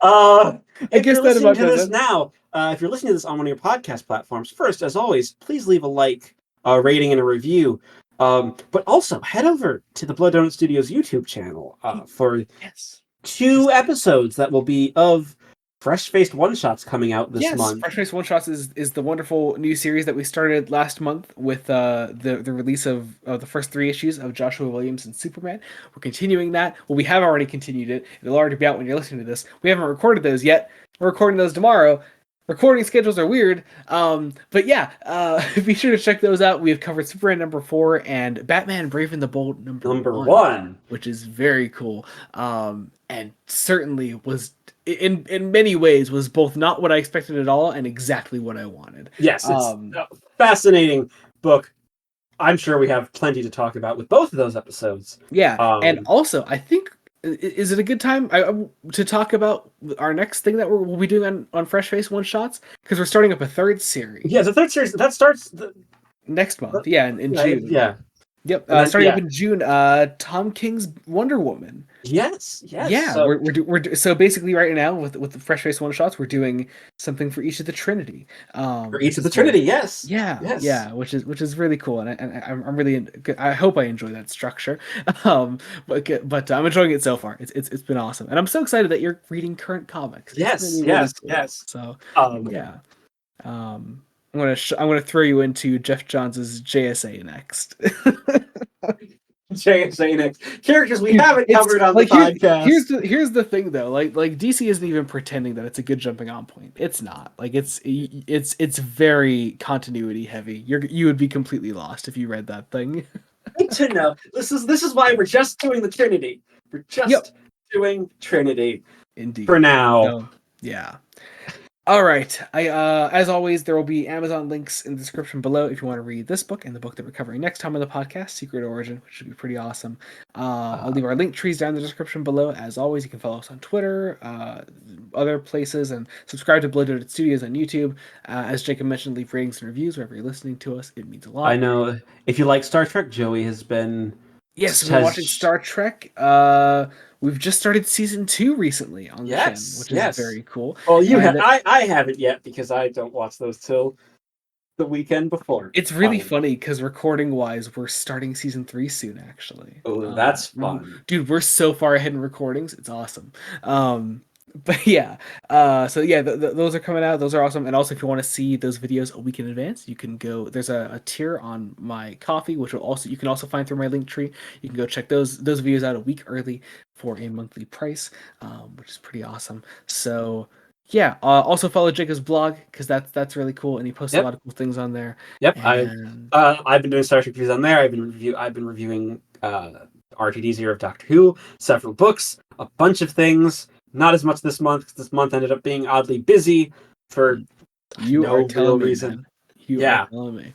Speaker 1: I
Speaker 2: if
Speaker 1: guess
Speaker 2: you're
Speaker 1: that
Speaker 2: listening
Speaker 1: about
Speaker 2: to
Speaker 1: does
Speaker 2: this
Speaker 1: it.
Speaker 2: now, if you're listening to this on one of your podcast platforms, first, as always, please leave a like, a rating, and a review. But also head over to the Blood Donut Studios YouTube channel for
Speaker 1: Yes.
Speaker 2: 2 episodes that will be of fresh-faced one-shots coming out this month.
Speaker 1: Fresh Face One Shots is the wonderful new series that we started last month with the release of the first 3 issues of Joshua Williams and Superman. We're continuing that. Well, we have already continued it. It'll already be out when you're listening to this. We haven't recorded those yet. We're recording those tomorrow. Recording schedules are weird. But yeah, be sure to check those out. We have covered Superman number 4 and Batman Brave and the Bold number 1, which is very cool. And certainly was in many ways was both not what I expected at all and exactly what I wanted.
Speaker 2: Yes, it's a fascinating book. I'm sure we have plenty to talk about with both of those episodes.
Speaker 1: Yeah, and also I think is it a good time to talk about our next thing that we'll be doing on Fresh Face One Shots, because we're starting up a 3rd series.
Speaker 2: Yeah, the 3rd series that starts
Speaker 1: next month. Yeah, in June.
Speaker 2: Yeah.
Speaker 1: Yep. Starting up in June. Tom King's Wonder Woman.
Speaker 2: Yes.
Speaker 1: Yeah,
Speaker 2: so,
Speaker 1: we're so basically right now with the Fresh Face One Shots, we're doing something for each of the Trinity.
Speaker 2: For each of the Trinity, yes.
Speaker 1: Yeah, which is really cool, and I'm really I hope I enjoy that structure. But I'm enjoying it so far. It's been awesome, and I'm so excited that you're reading current comics.
Speaker 2: Yes.
Speaker 1: So
Speaker 2: yeah.
Speaker 1: I'm gonna throw you into Jeff Johns' JSA next.
Speaker 2: JSA next. Characters we haven't covered on the podcast.
Speaker 1: Here's the thing though, like DC isn't even pretending that it's a good jumping on point. It's not. Like it's very continuity heavy. You would be completely lost if you read that thing.
Speaker 2: Good to know. This is why we're just doing the Trinity. We're just doing Trinity.
Speaker 1: Indeed.
Speaker 2: For now.
Speaker 1: So, yeah. All right. As always, there will be Amazon links in the description below if you want to read this book and the book that we're covering next time on the podcast, Secret Origin, which should be pretty awesome. I'll leave our link trees down in the description below. As always, you can follow us on Twitter, other places, and subscribe to Blood Donut Studios on YouTube. As Jacob mentioned, leave ratings and reviews wherever you're listening to us. It means a lot.
Speaker 2: I know. If you like Star Trek, Joey has been...
Speaker 1: Yes, we've been watching Star Trek. We've just started season 2 recently on the channel, which is very cool.
Speaker 2: Well, I haven't yet because I don't watch those till the weekend before.
Speaker 1: It's really funny because recording-wise, we're starting season 3 soon, actually.
Speaker 2: Oh, that's fun.
Speaker 1: Dude, we're so far ahead in recordings. It's awesome. But yeah, so yeah, those are coming out. Those are awesome. And also, if you want to see those videos a week in advance, you can go. There's a tier on my Coffee, which you can also find through my link tree. You can go check those videos out a week early for a monthly price, which is pretty awesome. So yeah, also follow Jacob's blog because that's really cool, and he posts a lot of cool things on there.
Speaker 2: Yep, I've been doing Star Trek reviews on there. I've been reviewing RTD's Year of Doctor Who, several books, a bunch of things. Not as much this month, because this month ended up being oddly busy for no real reason.
Speaker 1: Man. You are telling me.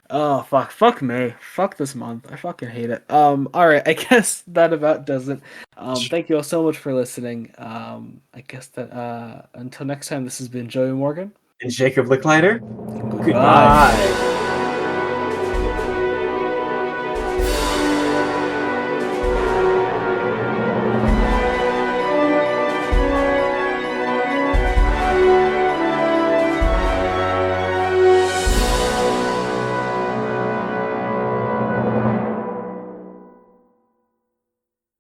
Speaker 1: Oh, fuck me. Fuck this month. I fucking hate it. All right, I guess that about does it. Thank you all so much for listening. I guess that until next time, this has been Joey Morgan
Speaker 2: and Jacob Licklider.
Speaker 1: Goodbye.